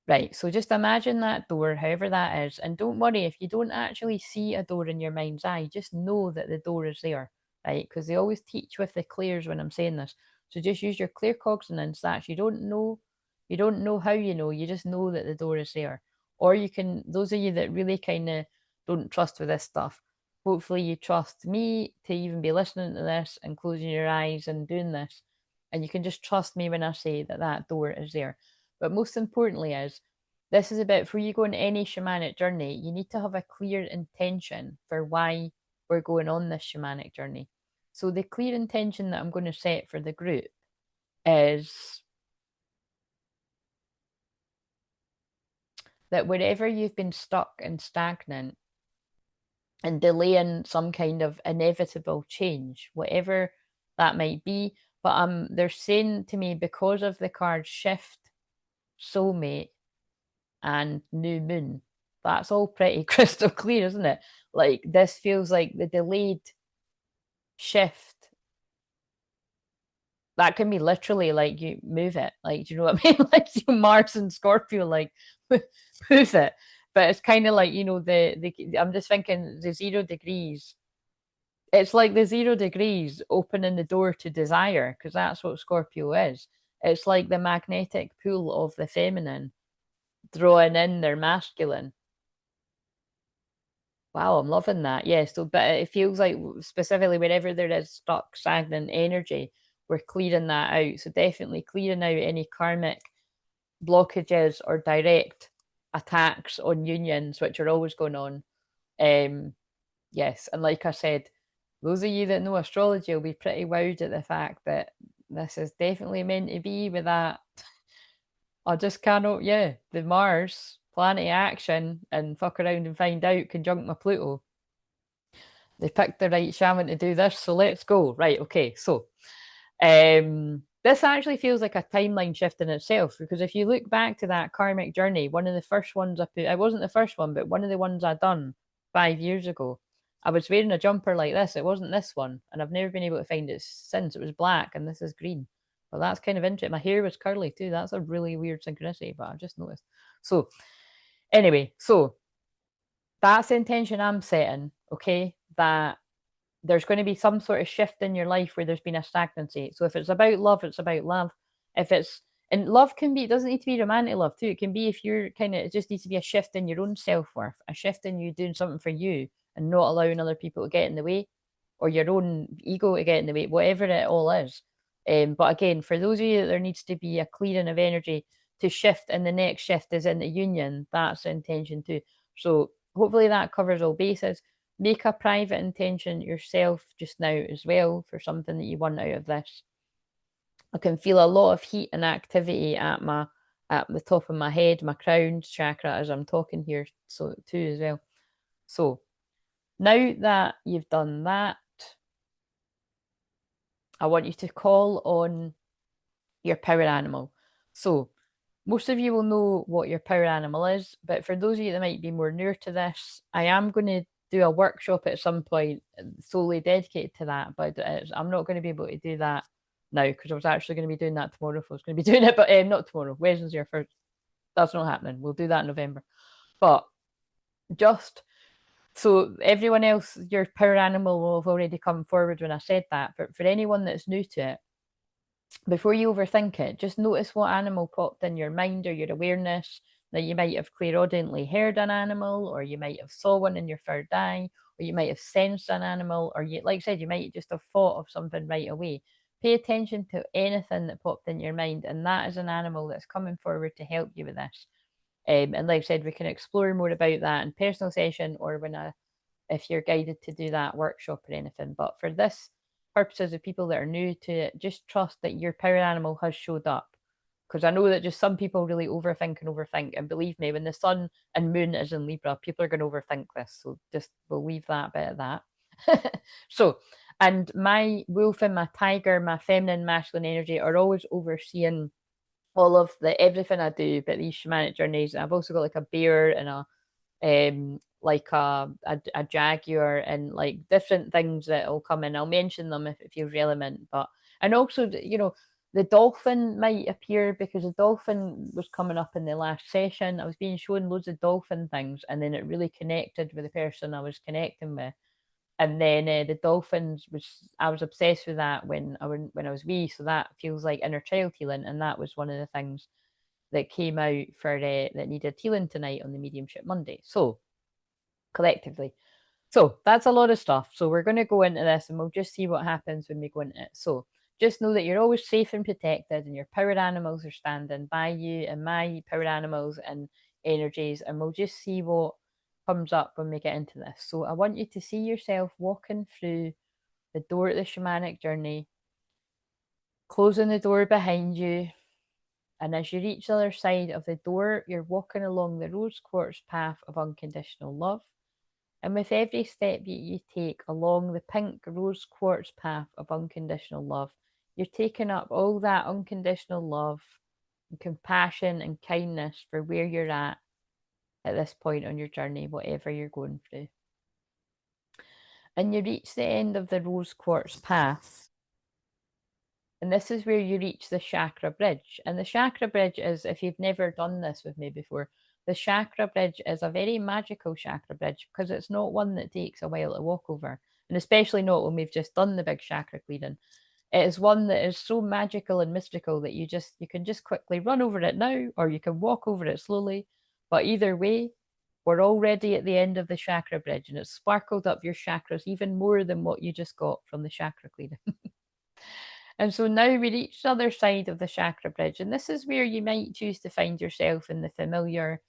right, so just imagine that door, however that is, and don't worry if you don't actually see a door in your mind's eye. Just know that the door is there, right? Because they always teach with the clairs when I'm saying this. So just use your claircognizance. That you don't know how you know. You just know that the door is there. Or you can. Those of you that really kind of don't trust with this stuff, hopefully you trust me to even be listening to this and closing your eyes and doing this, and you can just trust me when I say that that door is there. But most importantly is this is about before you go on any shamanic journey, you need to have a clear intention for why we're going on this shamanic journey. So the clear intention that I'm going to set for the group is that wherever you've been stuck and stagnant and delaying some kind of inevitable change, whatever that might be, but they're saying to me because of the card shift, soulmate, and new moon. That's all pretty crystal clear, isn't it? Like this feels like the delayed shift. That can be literally like you move it. Like, do you know what I mean? Like Mars and Scorpio, like move it. But it's kind of like, the I'm just thinking the 0 degrees. It's like the 0 degrees opening the door to desire, because that's what Scorpio is. It's like the magnetic pull of the feminine drawing in their masculine. Wow, I'm loving that. Yeah, so but it feels like specifically wherever there is stuck, stagnant energy, we're clearing that out. So definitely clearing out any karmic blockages or direct attacks on unions, which are always going on. Yes, and like I said, those of you that know astrology will be pretty wowed at the fact that this is definitely meant to be with that. I just cannot, yeah, the Mars planet action and fuck around and find out conjunct my Pluto. They picked the right shaman to do this, so let's go. Right, okay, so this actually feels like a timeline shift in itself, because if you look back to that karmic journey, one of the first ones I put, it wasn't the first one, but one of the ones I done 5 years ago, I was wearing a jumper like this. It wasn't this one, and I've never been able to find it since. It was black, and this is green. Well, that's kind of interesting. My hair was curly too. That's a really weird synchronicity, but I've just noticed. So, anyway, so that's the intention I'm setting, okay? That there's going to be some sort of shift in your life where there's been a stagnancy. So if it's about love, it's about love. If it's and love can be, it doesn't need to be romantic love too. It can be if you're kind of, it just needs to be a shift in your own self-worth, a shift in you doing something for you and not allowing other people to get in the way, or your own ego to get in the way, whatever it all is. But again, for those of you, there needs to be a clearing of energy to shift, and the next shift is in the union. That's the intention too. So hopefully that covers all bases. Make a private intention yourself just now as well for something that you want out of this. I can feel a lot of heat and activity at the top of my head, my crown chakra, as I'm talking here, so too as well. So now that you've done that, I want you to call on your power animal. So most of you will know what your power animal is, but for those of you that might be more newer to this, I am going to do a workshop at some point solely dedicated to that, but I'm not going to be able to do that now because I was actually going to be doing that tomorrow. If I was going to be doing it, but not tomorrow, Wednesday or first. That's not happening. We'll do that in November. But just so everyone else, your power animal will have already come forward when I said that. But for anyone that's new to it, before you overthink it, just notice what animal popped in your mind or your awareness. Now, you might have clairaudiently heard an animal, or you might have saw one in your third eye, or you might have sensed an animal, or you, like I said, you might just have thought of something right away. Pay attention to anything that popped in your mind, and that is an animal that's coming forward to help you with this. And like I said, we can explore more about that in personal session, or if you're guided to do that workshop or anything. But for this purposes of people that are new to it, just trust that your power animal has showed up. Because I know that just some people really overthink. And believe me, when the sun and moon is in Libra, people are going to overthink this. So just we'll leave that bit at that. So, and my wolf and my tiger, my feminine, masculine energy are always overseeing all of the everything I do, but these shamanic journeys. And I've also got like a bear and a like a jaguar and like different things that will come in. I'll mention them if it feels relevant, but and also the dolphin might appear because the dolphin was coming up in the last session. I was being shown loads of dolphin things, and then it really connected with the person I was connecting with. And then the dolphins I was obsessed with that when I was wee, so that feels like inner child healing, and that was one of the things that came out for that needed healing tonight on the Mediumship Monday. So collectively. So that's a lot of stuff. So we're going to go into this and we'll just see what happens when we go into it. So just know that you're always safe and protected, and your power animals are standing by you, and my power animals and energies, and we'll just see what comes up when we get into this. So I want you to see yourself walking through the door of the shamanic journey, closing the door behind you. And as you reach the other side of the door, you're walking along the rose quartz path of unconditional love. And with every step you take along the pink rose quartz path of unconditional love, you're taking up all that unconditional love and compassion and kindness for where you're at this point on your journey, whatever you're going through. And you reach the end of the rose quartz path. And this is where you reach the chakra bridge. And the chakra bridge is, if you've never done this with me before, the chakra bridge is a very magical chakra bridge because it's not one that takes a while to walk over. And especially not when we've just done the big chakra clearing. It is one that is so magical and mystical that you can just quickly run over it now, or you can walk over it slowly. But either way, we're already at the end of the chakra bridge, and it's sparkled up your chakras even more than what you just got from the chakra clearing. And so now we reach the other side of the chakra bridge, and this is where you might choose to find yourself in the familiar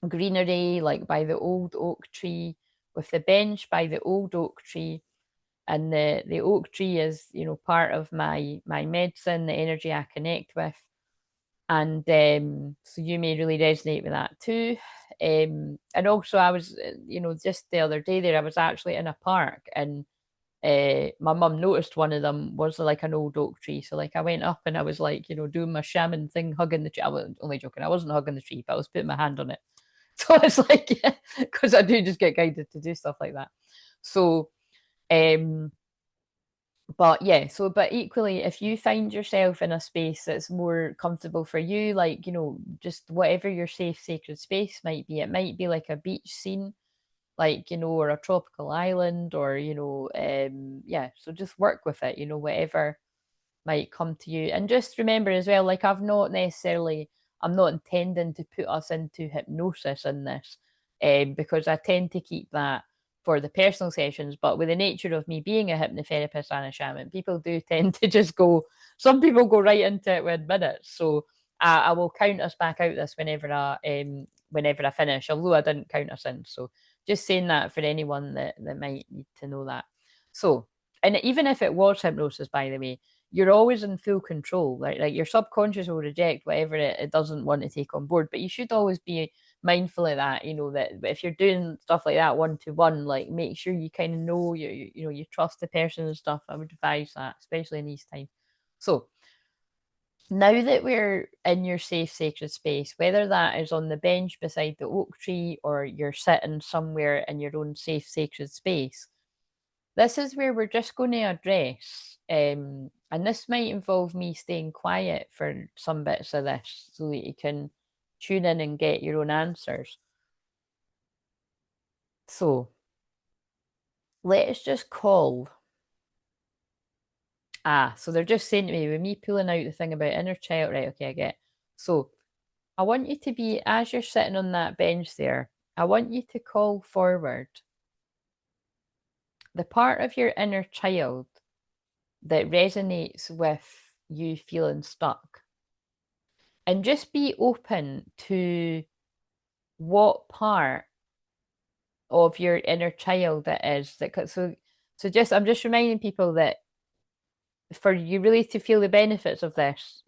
greenery, like by the old oak tree, with the bench by the old oak tree. And the oak tree is, part of my medicine, the energy I connect with. And so you may really resonate with that too. And also I was, just the other day there, I was actually in a park, and my mum noticed one of them was like an old oak tree. So like I went up and I was like, doing my shaman thing, hugging the tree. I was only joking. I wasn't hugging the tree, but I was putting my hand on it. So it's like, yeah, because I do just get guided to do stuff like that. So, but yeah, but equally, if you find yourself in a space that's more comfortable for you, like, just whatever your safe, sacred space might be, it might be like a beach scene, like, or a tropical island, or, yeah, so just work with it, whatever might come to you. And just remember as well, like, I'm not intending to put us into hypnosis in this, because I tend to keep that for the personal sessions. But with the nature of me being a hypnotherapist and a shaman, people do tend to just some people go right into it within minutes. So I will count us back out this whenever I finish, although I didn't count us in. So just saying that for anyone that might need to know that. So, and even if it was hypnosis, by the way, you're always in full control. Like your subconscious will reject whatever it doesn't want to take on board, but you should always be mindful of that. That if you're doing stuff like that 1-to-1, like make sure you kind of know you trust the person and stuff. I would advise that, especially in these times. So now that we're in your safe, sacred space, whether that is on the bench beside the oak tree or you're sitting somewhere in your own safe, sacred space, this is where we're just going to address, and this might involve me staying quiet for some bits of this so that you can tune in and get your own answers. So let's just call. So they're just saying to me, with me pulling out the thing about inner child, right? Okay, I get. So I want you to be, as you're sitting on that bench there, I want you to call forward the part of your inner child that resonates with you feeling stuck. And just be open to what part of your inner child it is. So So I'm just reminding people that for you really to feel the benefits of this,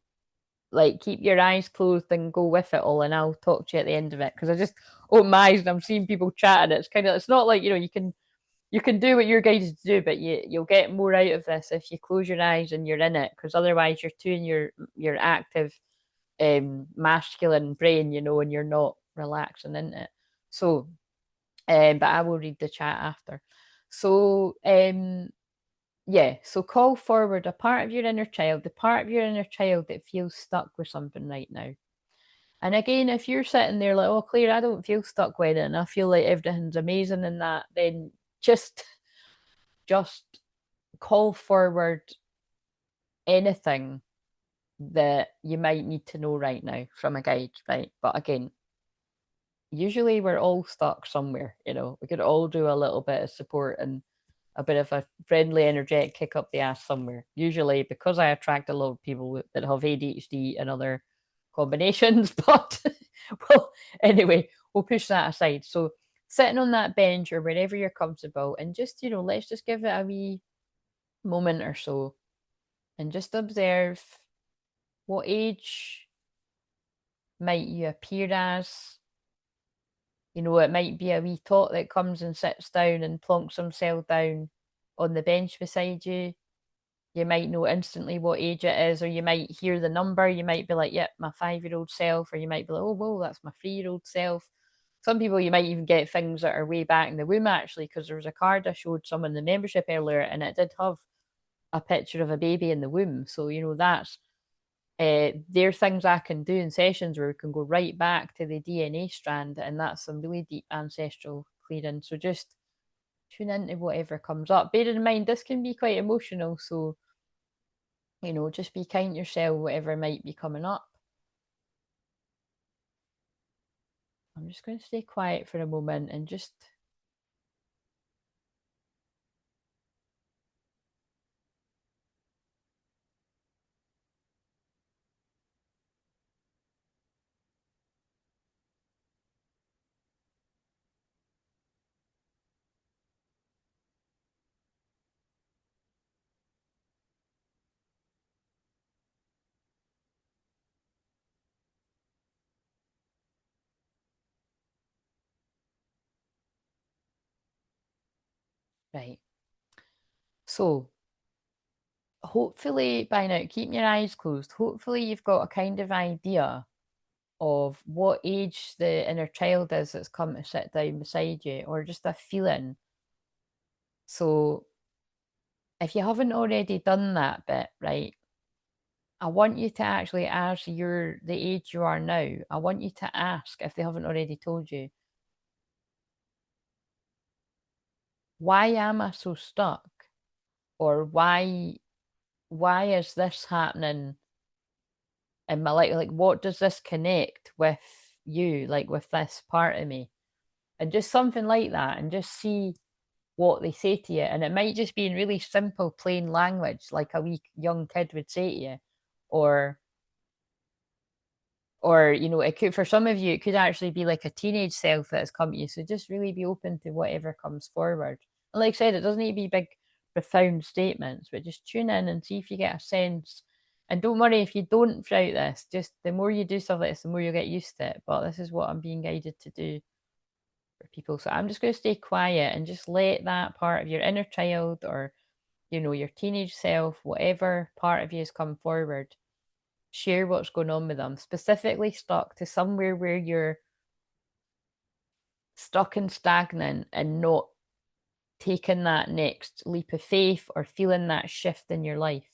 like keep your eyes closed and go with it all, and I'll talk to you at the end of it because I just open my eyes and I'm seeing people chatting. It's kind of, it's not like, you know, you can do what you're guided to do, but you'll get more out of this if you close your eyes and you're in it, because otherwise you're too in your active masculine brain, you know, and you're not relaxing into it. So but I will read the chat after. So yeah, so call forward a part of your inner child, the part of your inner child that feels stuck with something right now. And again, if you're sitting there like, oh, Claire, I don't feel stuck with it, and I feel like everything's amazing in that, then just just call forward anything that you might need to know right now from a guide, right? But again, usually we're all stuck somewhere, you know, we could all do a little bit of support and a bit of a friendly, energetic kick up the ass somewhere. Usually, because I attract a lot of people that have ADHD and other combinations. But well, anyway, we'll push that aside. So, sitting on that bench or wherever you're comfortable, and just, you know, let's just give it a wee moment or so, and just observe what age might you appear as. You know, it might be a wee tot that comes and sits down and plonks himself down on the bench beside you. You might know instantly what age it is, or you might hear the number. You might be like, yep, my 5-year-old self, or you might be like, oh, whoa, that's my 3-year-old self. Some people, you might even get things that are way back in the womb, actually, because there was a card I showed someone in the membership earlier, and it did have a picture of a baby in the womb. So, you know, that's there are things I can do in sessions where we can go right back to the DNA strand, and that's some really deep ancestral clearing. So just tune into whatever comes up. Bear in mind, this can be quite emotional, so you know, just be kind to yourself, whatever might be coming up. I'm just going to stay quiet for a moment and just right. So hopefully by now, keeping your eyes closed, hopefully you've got a kind of idea of what age the inner child is that's come to sit down beside you, or just a feeling. So if you haven't already done that bit, right, I want you to actually, as you're the age you are now, I want you to ask, if they haven't already told you, why am I so stuck? Or why is this happening in my life? Like, what does this connect with you, like with this part of me? And just something like that, and just see what they say to you. And it might just be in really simple, plain language, like a wee young kid would say to you, or you know, it could, for some of you, it could actually be like a teenage self that has come to you. So just really be open to whatever comes forward. And like I said, it doesn't need to be big profound statements, but just tune in and see if you get a sense. And don't worry if you don't throughout this, just the more you do stuff like this, the more you'll get used to it. But this is what I'm being guided to do for people. So I'm just going to stay quiet and just let that part of your inner child, or you know, your teenage self, whatever part of you has come forward, share what's going on with them, specifically stuck to somewhere where you're stuck and stagnant and not taking that next leap of faith or feeling that shift in your life.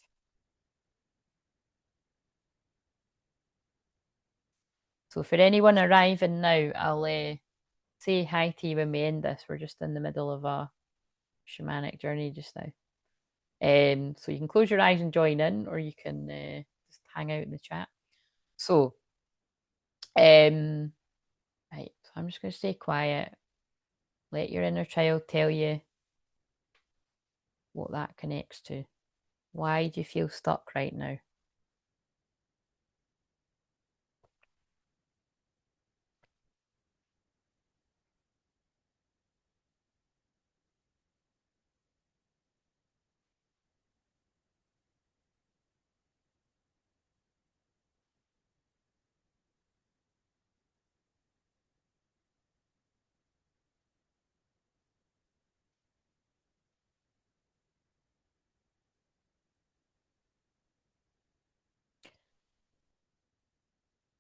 So for anyone arriving now, I'll say hi to you when we end this. We're just in the middle of a shamanic journey just now. So you can close your eyes and join in, or you can just hang out in the chat. So, right, so I'm just going to stay quiet. Let your inner child tell you what that connects to. Why do you feel stuck right now?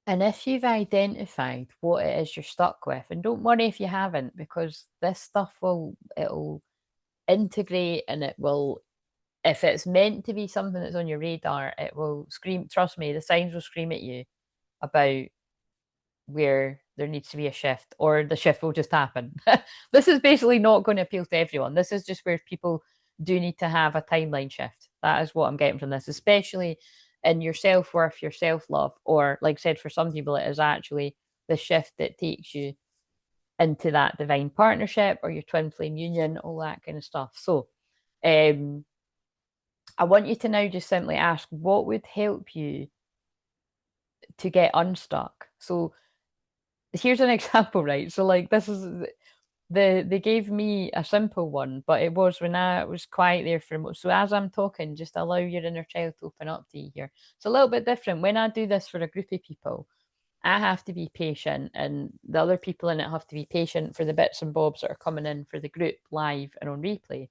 And if you've identified what it is you're stuck with, and don't worry if you haven't, because this stuff it'll integrate, and it will, if it's meant to be something that's on your radar, it will scream. Trust me, the signs will scream at you about where there needs to be a shift, or the shift will just happen. This is basically not going to appeal to everyone. This is just where people do need to have a timeline shift. That is what I'm getting from this, especially in your self-worth, your self-love, or like I said, for some people, it is actually the shift that takes you into that divine partnership or your twin flame union, all that kind of stuff. So I want you to now just simply ask what would help you to get unstuck. So here's an example, right? So like this is they gave me a simple one, but it was when I was quiet there for a moment. So as I'm talking, just allow your inner child to open up to you here. It's a little bit different. When I do this for a group of people, I have to be patient, and the other people in it have to be patient for the bits and bobs that are coming in for the group live and on replay.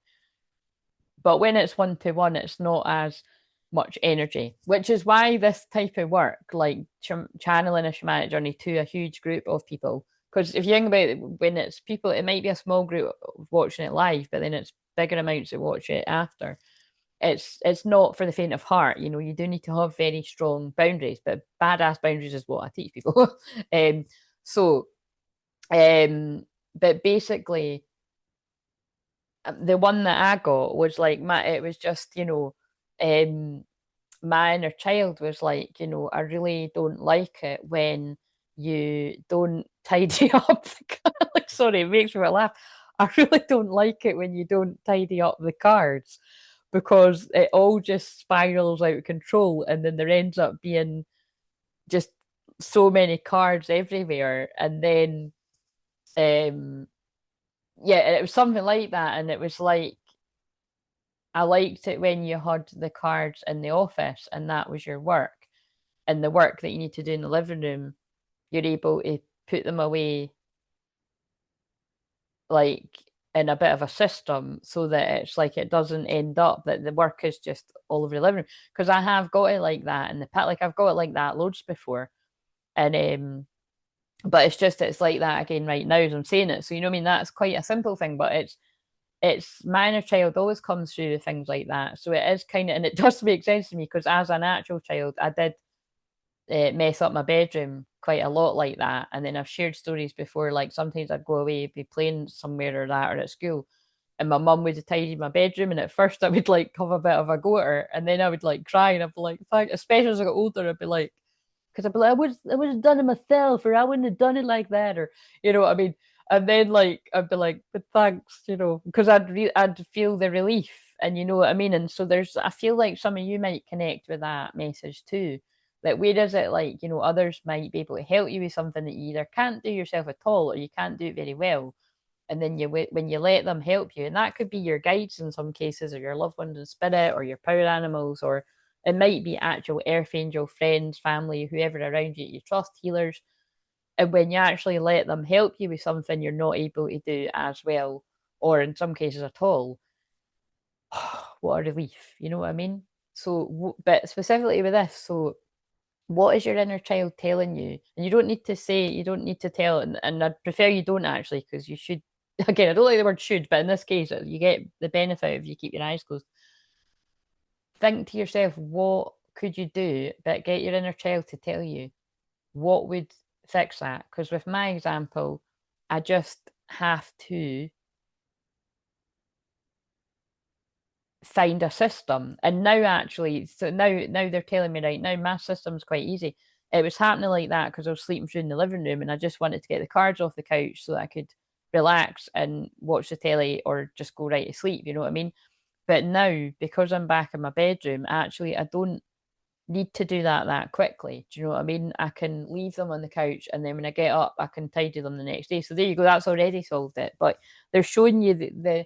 But when it's one-to-one, it's not as much energy, which is why this type of work, like channeling a shamanic journey to a huge group of people, because if you think about it, when it's people, it might be a small group watching it live, but then it's bigger amounts that watch it after. It's not for the faint of heart. You know, you do need to have very strong boundaries, but badass boundaries is what I teach people. um, so, but basically, the one that I got was like it was just, my inner child was like, I really don't like it when you don't tidy up. Like, sorry, it makes me laugh. I really don't like it when you don't tidy up the cards, because it all just spirals out of control, and then there ends up being just so many cards everywhere. And then yeah, it was something like that. And it was like, I liked it when you had the cards in the office and that was your work. And the work that you need to do in the living room, you're able to put them away like in a bit of a system, so that it's like it doesn't end up that the work is just all over the living room. Because I have got it like that in the past, like I've got it like that loads before. And but it's like that again right now as I'm saying it. So you know what I mean? That's quite a simple thing, but it's my inner child always comes through with things like that. So it is kind of, and it does make sense to me, because as a natural child, I did mess up my bedroom quite a lot like that. And then I've shared stories before, like sometimes I'd go away, be playing somewhere or that, or at school, and my mum would tidy my bedroom. And at first I would like have a bit of a go at her, and then I would like cry, and I'd be like, thank, especially as I got older, I'd be like, because I'd be like, I would have done it myself, or I wouldn't have done it like that, or you know what I mean. And then like I'd be like, but thanks, because I'd feel the relief, and you know what I mean. And so I feel like some of you might connect with that message too. Like, where is it like, others might be able to help you with something that you either can't do yourself at all, or you can't do it very well. And then when you let them help you, and that could be your guides in some cases, or your loved ones in spirit, or your power animals, or it might be actual earth angel friends, family, whoever around you you trust, healers. And when you actually let them help you with something you're not able to do as well, or in some cases at all, what a relief, you know what I mean? So, but specifically with this, so what is your inner child telling you? And you don't need to say, you don't need to tell, and I'd prefer you don't actually, because you should, again, I don't like the word should, but in this case, you get the benefit if you keep your eyes closed. Think to yourself, what could you do, but get your inner child to tell you what would fix that. Because with my example, I just have to find a system. And now actually, so now they're telling me right now my system's quite easy. It was happening like that because I was sleeping through in the living room, and I just wanted to get the cards off the couch so that I could relax and watch the telly or just go right to sleep, you know what I mean? But now, because I'm back in my bedroom, actually I don't need to do that quickly. Do you know what I mean? I can leave them on the couch, and then when I get up, I can tidy them the next day. So there you go. That's already solved it. But they're showing you the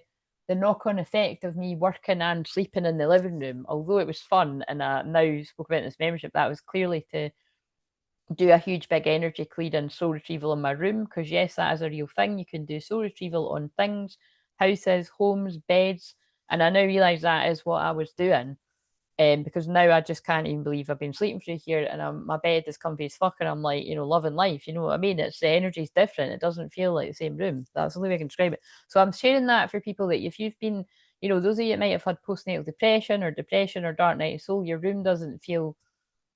knock-on effect of me working and sleeping in the living room. Although it was fun, and I now spoke about this membership, that was clearly to do a huge big energy clear and soul retrieval in my room. Because yes, that is a real thing. You can do soul retrieval on things, houses, homes, beds, and I now realise that is what I was doing. Because now I just can't even believe I've been sleeping through here, and my bed is comfy as fuck, and I'm like, loving life. You know what I mean? It's the energy's different. It doesn't feel like the same room. That's the only way I can describe it. So I'm sharing that for people that if you've been, those of you that might have had postnatal depression or dark night of soul, your room doesn't feel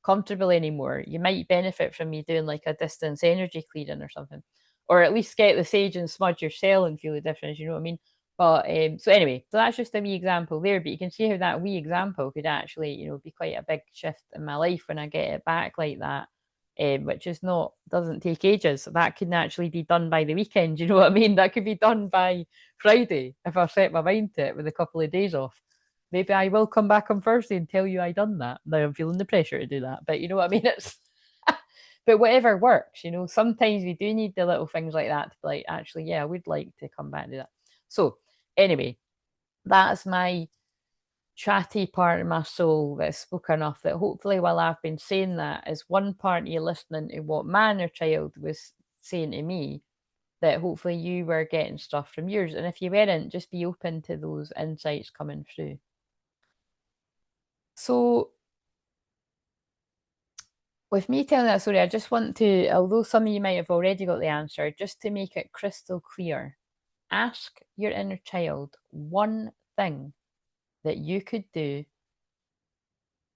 comfortable anymore. You might benefit from me doing like a distance energy clearing or something, or at least get the sage and smudge your cell and feel the difference. You know what I mean? But so anyway, so that's just a wee example there. But you can see how that wee example could actually, be quite a big shift in my life when I get it back like that. Which is not doesn't take ages. That can actually be done by the weekend. You know what I mean? That could be done by Friday if I set my mind to it with a couple of days off. Maybe I will come back on Thursday and tell you I done that. Now I'm feeling the pressure to do that, but you know what I mean. It's but whatever works. Sometimes we do need the little things like that to be like, actually, yeah, I would like to come back and do that. So anyway, that's my chatty part of my soul that's spoke enough that hopefully while I've been saying that is one part of you listening to what my inner child was saying to me, that hopefully you were getting stuff from yours. And if you weren't, just be open to those insights coming through. So with me telling that story, I just want to, although some of you might have already got the answer, just to make it crystal clear, ask your inner child one thing that you could do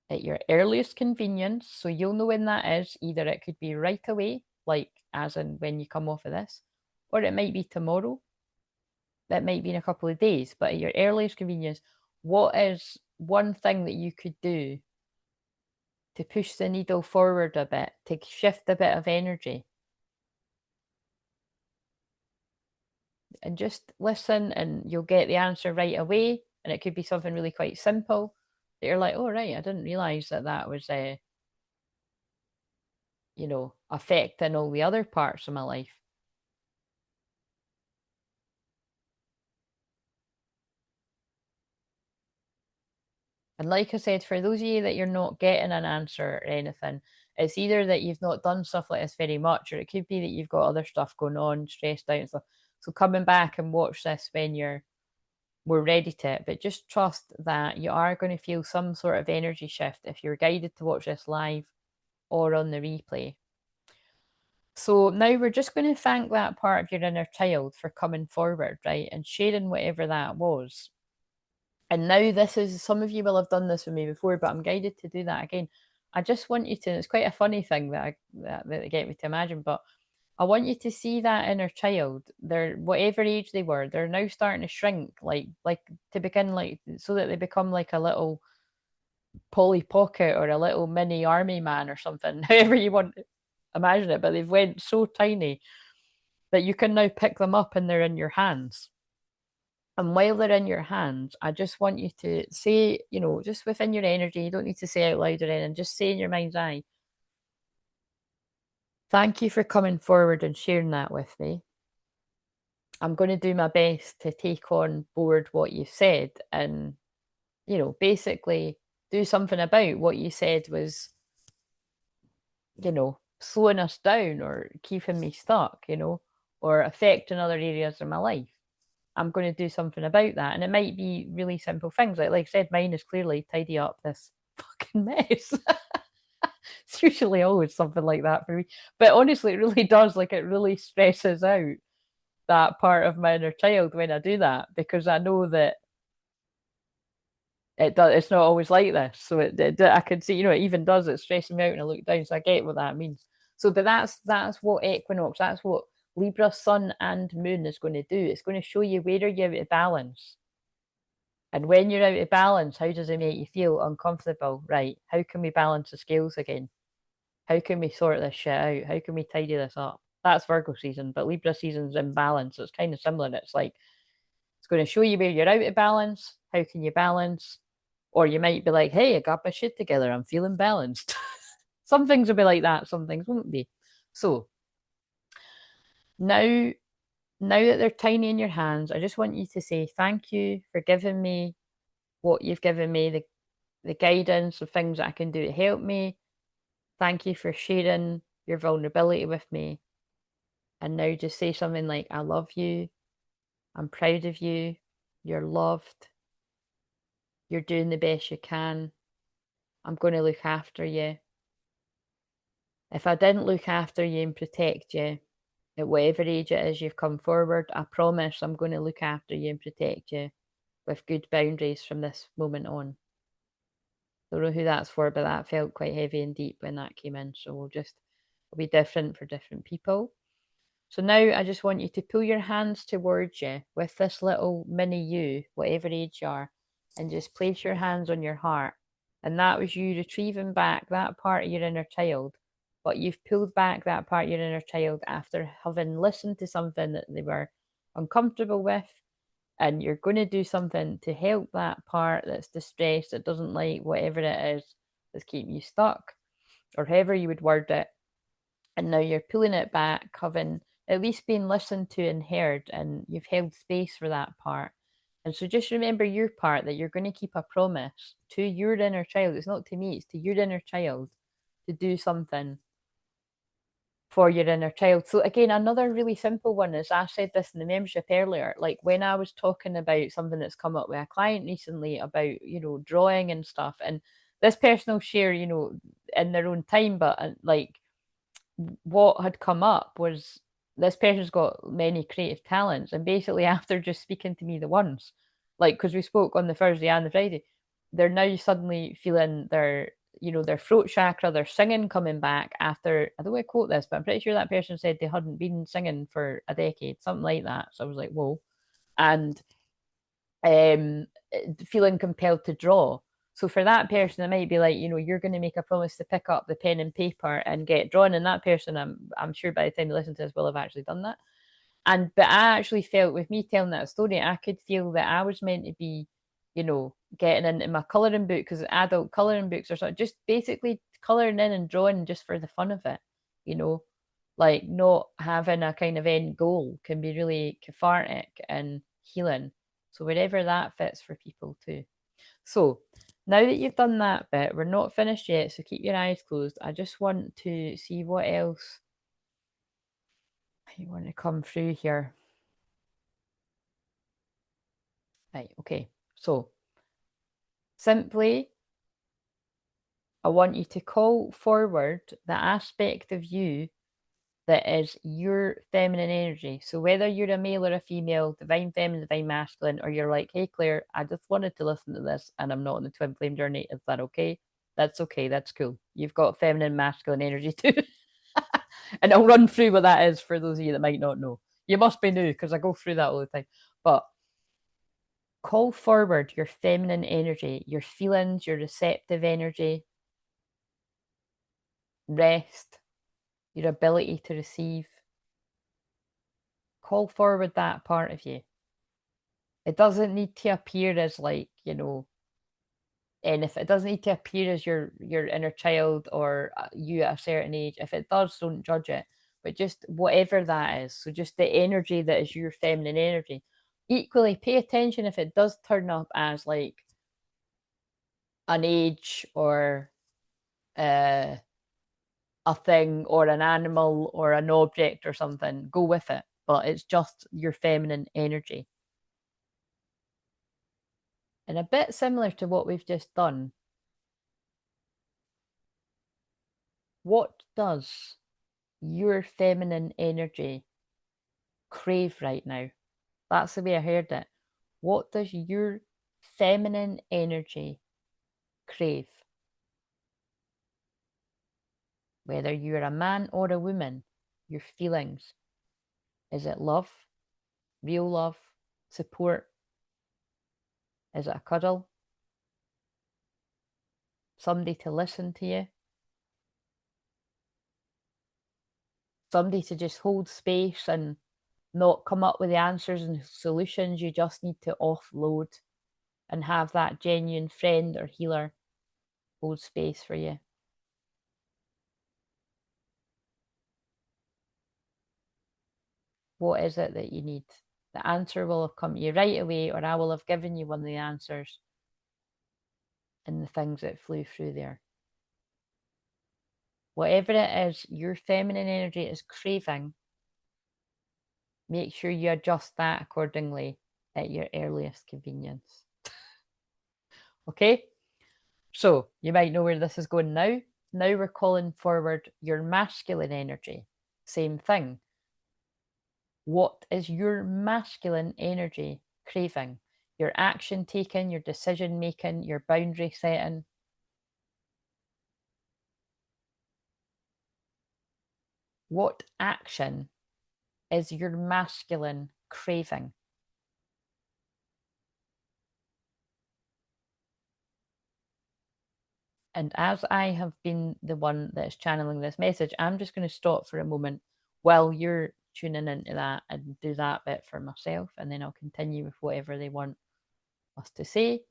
at your earliest convenience. So you'll know when that is. Either it could be right away, like as in when you come off of this, or it might be tomorrow. That might be in a couple of days, but at your earliest convenience, what is one thing that you could do to push the needle forward a bit, to shift a bit of energy? And just listen and you'll get the answer right away. And it could be something really quite simple that you're like, oh, right, I didn't realize that was, affecting all the other parts of my life. And like I said, for those of you that you're not getting an answer or anything, it's either that you've not done stuff like this very much, or it could be that you've got other stuff going on, stressed out and stuff. So coming back and watch this when you're more ready to it. But just trust that you are going to feel some sort of energy shift if you're guided to watch this live or on the replay. So now we're just going to thank that part of your inner child for coming forward, right? And sharing whatever that was. And now this is, some of you will have done this with me before, but I'm guided to do that again. I just want you to, it's quite a funny thing that get me to imagine, but I want you to see that inner child. They're whatever age they were, they're now starting to shrink, like to begin, like so that they become like a little Polly Pocket or a little mini army man or something, however you want to imagine it. But they've went so tiny that you can now pick them up and they're in your hands. And while they're in your hands, I just want you to say, just within your energy, you don't need to say out loud or anything, just say in your mind's eye, thank you for coming forward and sharing that with me. I'm going to do my best to take on board what you said and, basically do something about what you said was, slowing us down or keeping me stuck, or affecting other areas of my life. I'm going to do something about that. And it might be really simple things. Like I said, mine is clearly tidy up this fucking mess. It's usually always something like that for me. But honestly, it really does. Like, it really stresses out that part of my inner child when I do that, because I know that it's not always like this. So I can see, it even does, it's stressing me out when I look down. So I get what that means. So, but that's what equinox, that's what Libra sun and moon is going to do. It's going to show you where are you out of balance. And when you're out of balance, how does it make you feel? Uncomfortable, right? How can we balance the scales again? How can we sort this shit out? How can we tidy this up? That's Virgo season, but Libra season's in balance. So it's kind of similar. It's like, it's going to show you where you're out of balance. How can you balance? Or you might be like, hey, I got my shit together. I'm feeling balanced. Some things will be like that. Some things won't be. So now that they're tiny in your hands, I just want you to say thank you for giving me what you've given me, the guidance, the things that I can do to help me. Thank you for sharing your vulnerability with me. And now just say something like, I love you. I'm proud of you. You're loved. You're doing the best you can. I'm going to look after you. If I didn't look after you and protect you, at whatever age it is you've come forward, I promise I'm going to look after you and protect you with good boundaries from this moment on. Don't know who that's for, but that felt quite heavy and deep when that came in. So it'll be different for different people. So now I just want you to pull your hands towards you with this little mini you, whatever age you are, and just place your hands on your heart. And that was you retrieving back that part of your inner child. But you've pulled back that part of your inner child after having listened to something that they were uncomfortable with. And you're going to do something to help that part that's distressed, that doesn't like whatever it is that's keeping you stuck, or however you would word it. And now you're pulling it back, having at least been listened to and heard, and you've held space for that part. And so just remember your part, that you're going to keep a promise to your inner child. It's not to me, it's to your inner child, to do something for your inner child. So again, another really simple one is, I said this in the membership earlier, like when I was talking about something that's come up with a client recently about, drawing and stuff, and this person will share, in their own time, but like what had come up was, this person's got many creative talents, and basically after just speaking to me the once, like, because we spoke on the Thursday and the Friday, they're now suddenly feeling their throat chakra, their singing coming back after, I don't want to quote this, but I'm pretty sure that person said they hadn't been singing for a decade, something like that. So I was like, whoa. And feeling compelled to draw. So for that person, it might be like, you're going to make a promise to pick up the pen and paper and get drawn. And that person, I'm sure by the time you listen to this, will have actually done that. But I actually felt, with me telling that story, I could feel that I was meant to be, getting into my colouring book, because adult colouring books are sort of just basically colouring in and drawing just for the fun of it, like not having a kind of end goal can be really cathartic and healing. So wherever that fits for people too. So now that you've done that bit, we're not finished yet, so keep your eyes closed. I just want to see what else you want to come through here. Right, okay. So simply, I want you to call forward the aspect of you that is your feminine energy. So whether you're a male or a female, divine feminine, divine masculine, or you're like, hey Claire, I just wanted to listen to this and I'm not on the twin flame journey, is that okay? That's okay, that's cool. You've got feminine, masculine energy too. And I'll run through what that is for those of you that might not know. You must be new, because I go through that all the time. But call forward your feminine energy, your feelings, your receptive energy, rest, your ability to receive. Call forward that part of you. It doesn't need to appear as like, and if it doesn't need to appear as your inner child or you at a certain age. If it does, don't judge it. But just whatever that is. So just the energy that is your feminine energy. Equally, pay attention if it does turn up as like an age or uh, a thing or an animal or an object or something. Go with it. But it's just your feminine energy. And a bit similar to what we've just done, what does your feminine energy crave right now? That's the way I heard it. What does your feminine energy crave? Whether you're a man or a woman, your feelings. Is it love? Real love? Support? Is it a cuddle? Somebody to listen to you? Somebody to just hold space and not come up with the answers and solutions. You just need to offload and have that genuine friend or healer hold space for you. What is it that you need? The answer will have come to you right away, or I will have given you one of the answers in the things that flew through there. Whatever it is your feminine energy is craving, make sure you adjust that accordingly at your earliest convenience. Okay? So you might know where this is going now. Now we're calling forward your masculine energy. Same thing. What is your masculine energy craving? Your action taking, your decision making, your boundary setting. What action is your masculine craving? And as I have been the one that is channeling this message, I'm just going to stop for a moment while you're tuning into that and do that bit for myself. And then I'll continue with whatever they want us to say.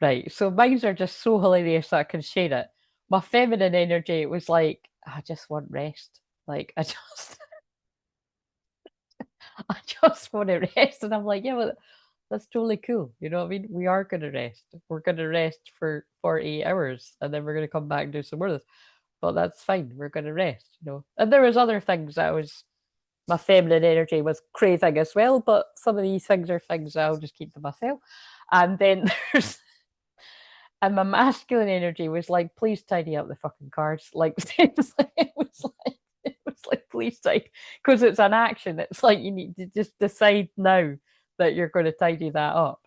Right. So mines are just so hilarious that I can share it. My feminine energy was like, I just want rest. Like I just want to rest. And I'm like, yeah, well, that's totally cool. You know what I mean? We are gonna rest. We're gonna rest for 48 hours and then we're gonna come back and do some more of this. But that's fine. We're gonna rest, you know. And there was other things that was my feminine energy was craving as well, but some of these things are things I'll just keep to myself. And then there's and my masculine energy was like, please tidy up the fucking cards. Like it was like please tidy because it's an action. It's like you need to just decide now that you're going to tidy that up.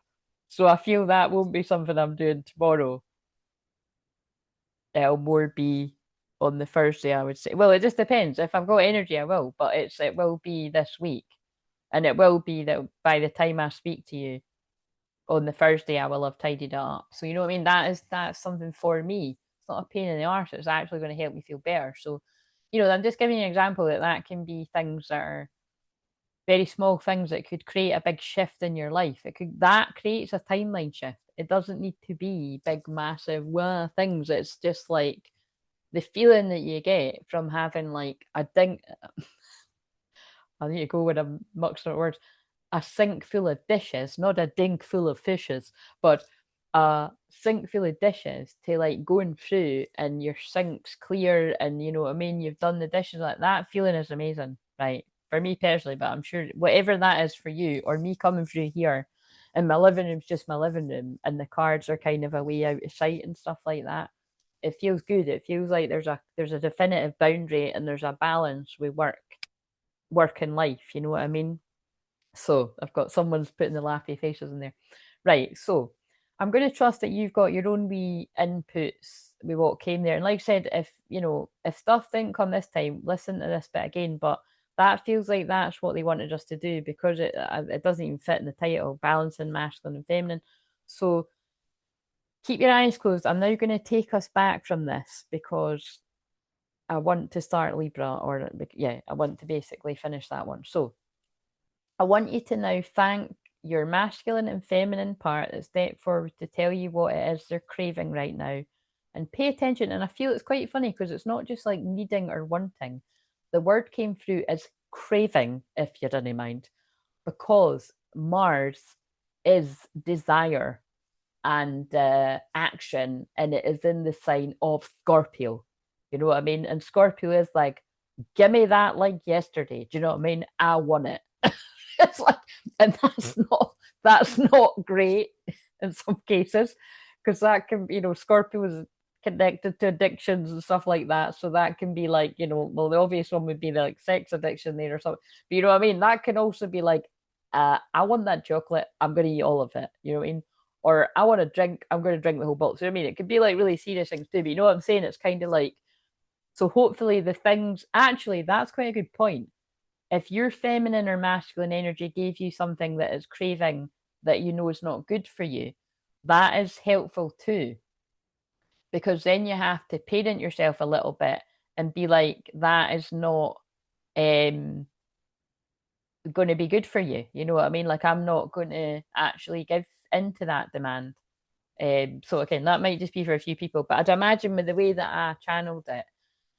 So I feel that won't be something I'm doing tomorrow. It'll more be on the Thursday, I would say. Well, it just depends. If I've got energy, I will, but it will be this week. And it will be that by the time I speak to you, on the Thursday I will have tidied it up. So you know what I mean? That's something for me. It's not a pain in the arse. It's actually going to help me feel better. So, you know, I'm just giving you an example that can be things that are very small things that could create a big shift in your life. It could that creates a timeline shift. It doesn't need to be big, massive things. It's just like the feeling that you get from having like a ding. I need to go with a much words a sink full of dishes, not a dink full of fishes, but a sink full of dishes to like going through and your sink's clear and you know what I mean, you've done the dishes like that feeling is amazing, right? For me personally, but I'm sure whatever that is for you, or me coming through here and my living room's just my living room and the cards are kind of a way out of sight and stuff like that. It feels good. It feels like there's a definitive boundary and there's a balance with work and life, you know what I mean? So I've got someone's putting the laughy faces in there. Right. So I'm going to trust that you've got your own wee inputs with what came there. And like I said, if you know, if stuff didn't come this time, listen to this bit again. But that feels like that's what they wanted us to do because it doesn't even fit in the title, balancing masculine and feminine. So keep your eyes closed. I'm now going to take us back from this because I want to start Libra, or yeah, I want to basically finish that one. So I want you to now thank your masculine and feminine part that stepped forward to tell you what it is they're craving right now. And pay attention. And I feel it's quite funny because it's not just like needing or wanting. The word came through as craving, if you didn't mind, because Mars is desire and action, and it is in the sign of Scorpio. You know what I mean? And Scorpio is like, give me that like yesterday. Do you know what I mean? I want it. It's like, and that's not great in some cases because that can, you know, Scorpio is connected to addictions and stuff like that. So that can be like, you know, well, the obvious one would be like sex addiction there or something. But you know what I mean? That can also be like, I want that chocolate. I'm going to eat all of it. You know what I mean? Or I want to drink. I'm going to drink the whole bottle. So I mean, it could be like really serious things too. But you know what I'm saying? It's kind of like, so hopefully the things, actually, that's quite a good point. If your feminine or masculine energy gave you something that is craving that you know is not good for you, that is helpful too. Because then you have to parent yourself a little bit and be like, that is not going to be good for you. You know what I mean? Like, I'm not going to actually give into that demand. So again, that might just be for a few people, but I'd imagine with the way that I channeled it,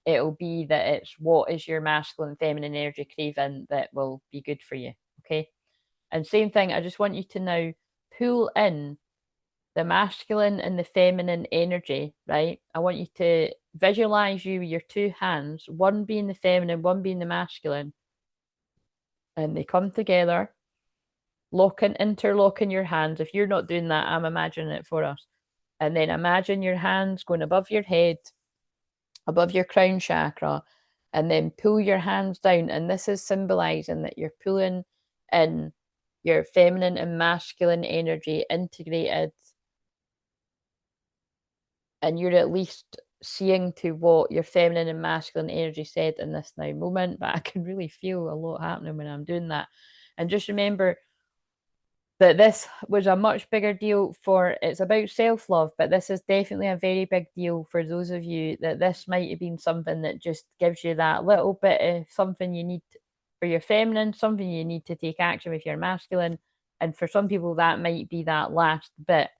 it'll be that it's what is your masculine and feminine energy craving that will be good for you. Okay. And same thing, I just want you to now pull in the masculine and the feminine energy, right? I want you to visualize you with your two hands, one being the feminine, one being the masculine, and they come together, interlocking your hands. If you're not doing that, I'm imagining it for us. And then imagine your hands going above your head, above your crown chakra, and then pull your hands down. And this is symbolizing that you're pulling in your feminine and masculine energy integrated, and you're at least seeing to what your feminine and masculine energy said in this now moment. But I can really feel a lot happening when I'm doing that. And just remember that this was a much bigger deal for, it's about self-love, but this is definitely a very big deal for those of you that this might have been something that just gives you that little bit of something you need for your feminine, something you need to take action with your masculine. And for some people, that might be that last bit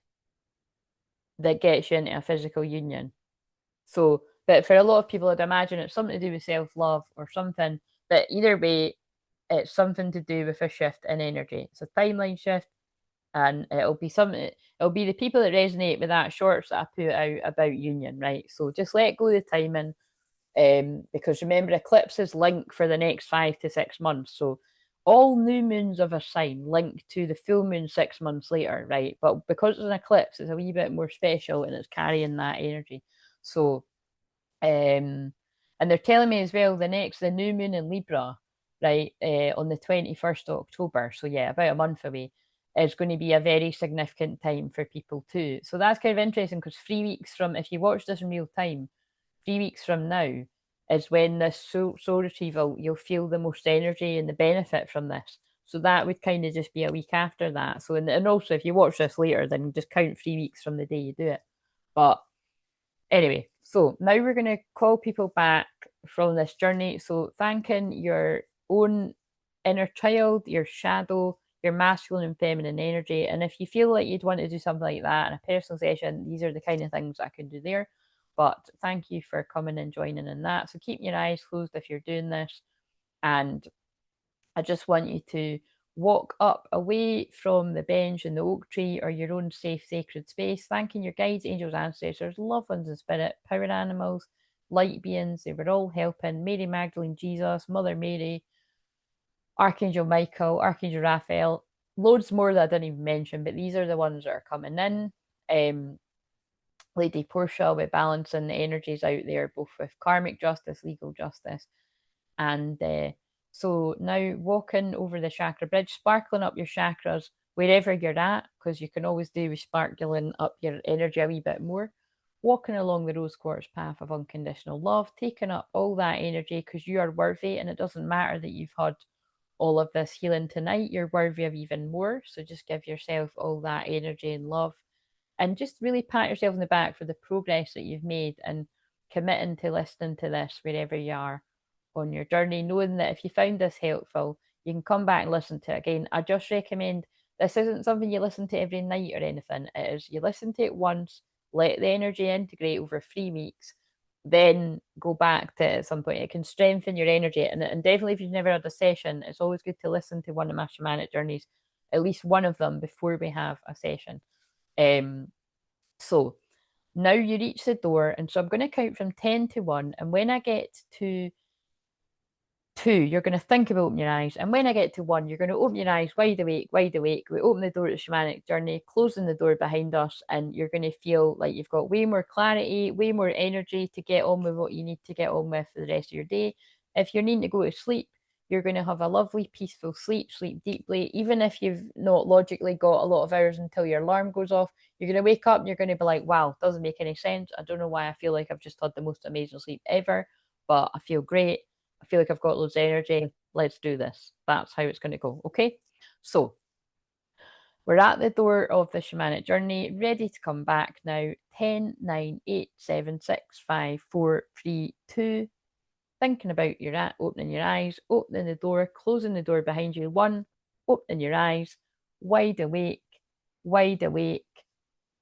that gets you into a physical union. So, but for a lot of people, I'd imagine it's something to do with self-love or something. But either way, it's something to do with a shift in energy. It's a timeline shift, and it'll be something. It'll be the people that resonate with that shorts that I put out about union, right? So just let go of the timing, because remember, eclipses link for the next 5 to 6 months. So all new moons of a sign link to the full moon 6 months later, right? But because it's an eclipse, it's a wee bit more special and it's carrying that energy. So, and they're telling me as well the new moon in Libra, right, on the 21st of October. So yeah, about a month away, is going to be a very significant time for people too. So that's kind of interesting because 3 weeks from, if you watch this in real time, 3 weeks from now is when this soul retrieval, you'll feel the most energy and the benefit from this. So that would kind of just be a week after that. So, and also if you watch this later, then just count 3 weeks from the day you do it. But anyway, so now we're going to call people back from this journey. So thanking your own inner child, your shadow, your masculine and feminine energy. And if you feel like you'd want to do something like that in a personal session, these are the kind of things I can do there. But thank you for coming and joining in that. So keep your eyes closed if you're doing this. And I just want you to walk up away from the bench in the oak tree or your own safe, sacred space, thanking your guides, angels, ancestors, loved ones in spirit, power animals, light beings. They were all helping. Mary Magdalene, Jesus, Mother Mary, Archangel Michael, Archangel Raphael, loads more that I didn't even mention, but these are the ones that are coming in. Lady Portia, with balancing the energies out there, both with karmic justice, legal justice. And so now walking over the chakra bridge, sparkling up your chakras wherever you're at, because you can always do with sparkling up your energy a wee bit more. Walking along the rose quartz path of unconditional love, taking up all that energy because you are worthy, and it doesn't matter that you've had all of this healing tonight, you're worthy of even more. So just give yourself all that energy and love, and just really pat yourself on the back for the progress that you've made and committing to listening to this wherever you are on your journey, knowing that if you found this helpful, you can come back and listen to it again. I just recommend, this isn't something you listen to every night or anything. It is, you listen to it once, let the energy integrate over 3 weeks, then go back to it at some point. It can strengthen your energy. And definitely, if you've never had a session, it's always good to listen to one of my shamanic journeys, at least one of them, before we have a session. So now you reach the door, and so I'm going to count from 10 to 1, and when I get to 2, you're going to think about opening your eyes, and when I get to 1, you're going to open your eyes wide awake, wide awake. We open the door to the shamanic journey, closing the door behind us, and you're going to feel like you've got way more clarity, way more energy to get on with what you need to get on with for the rest of your day. If you're needing to go to sleep, you're going to have a lovely, peaceful sleep, sleep deeply. Even if you've not logically got a lot of hours until your alarm goes off, you're going to wake up and you're going to be like, wow, doesn't make any sense. I don't know why I feel like I've just had the most amazing sleep ever, but I feel great. I feel like I've got loads of energy. Let's do this. That's how it's going to go. Okay. So we're at the door of the shamanic journey, ready to come back now. 10, 9, 8, 7, 6, 5, 4, 3, 2. Thinking about your opening your eyes, opening the door, closing the door behind you. 1, opening your eyes, wide awake. wide awake.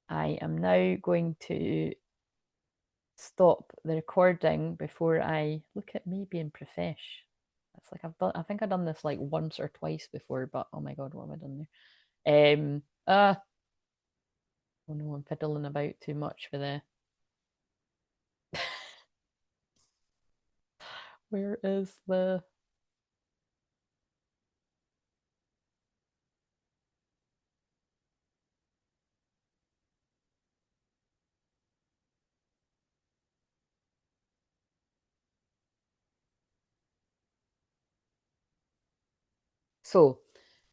I am now going to stop the recording before I look at me being profesh. It's like I think I've done this like once or twice before, but oh my god, what have I done there? Oh no, I'm fiddling about too much for the where is the so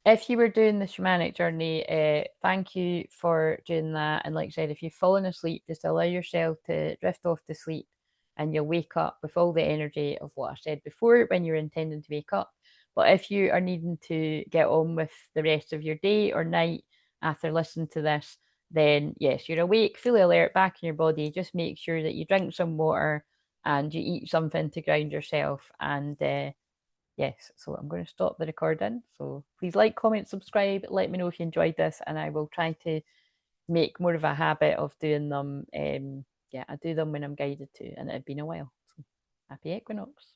if you were doing the shamanic journey, thank you for doing that. And like I said, if you've fallen asleep, just allow yourself to drift off to sleep and you'll wake up with all the energy of what I said before when you're intending to wake up. But if you are needing to get on with the rest of your day or night after listening to this, then yes, you're awake, fully alert, back in your body. Just make sure that you drink some water and you eat something to ground yourself. And yes, so I'm going to stop the recording. So please like, comment, subscribe. Let me know if you enjoyed this, and I will try to make more of a habit of doing them. Yeah, I do them when I'm guided to, and it had been a while. So happy Equinox.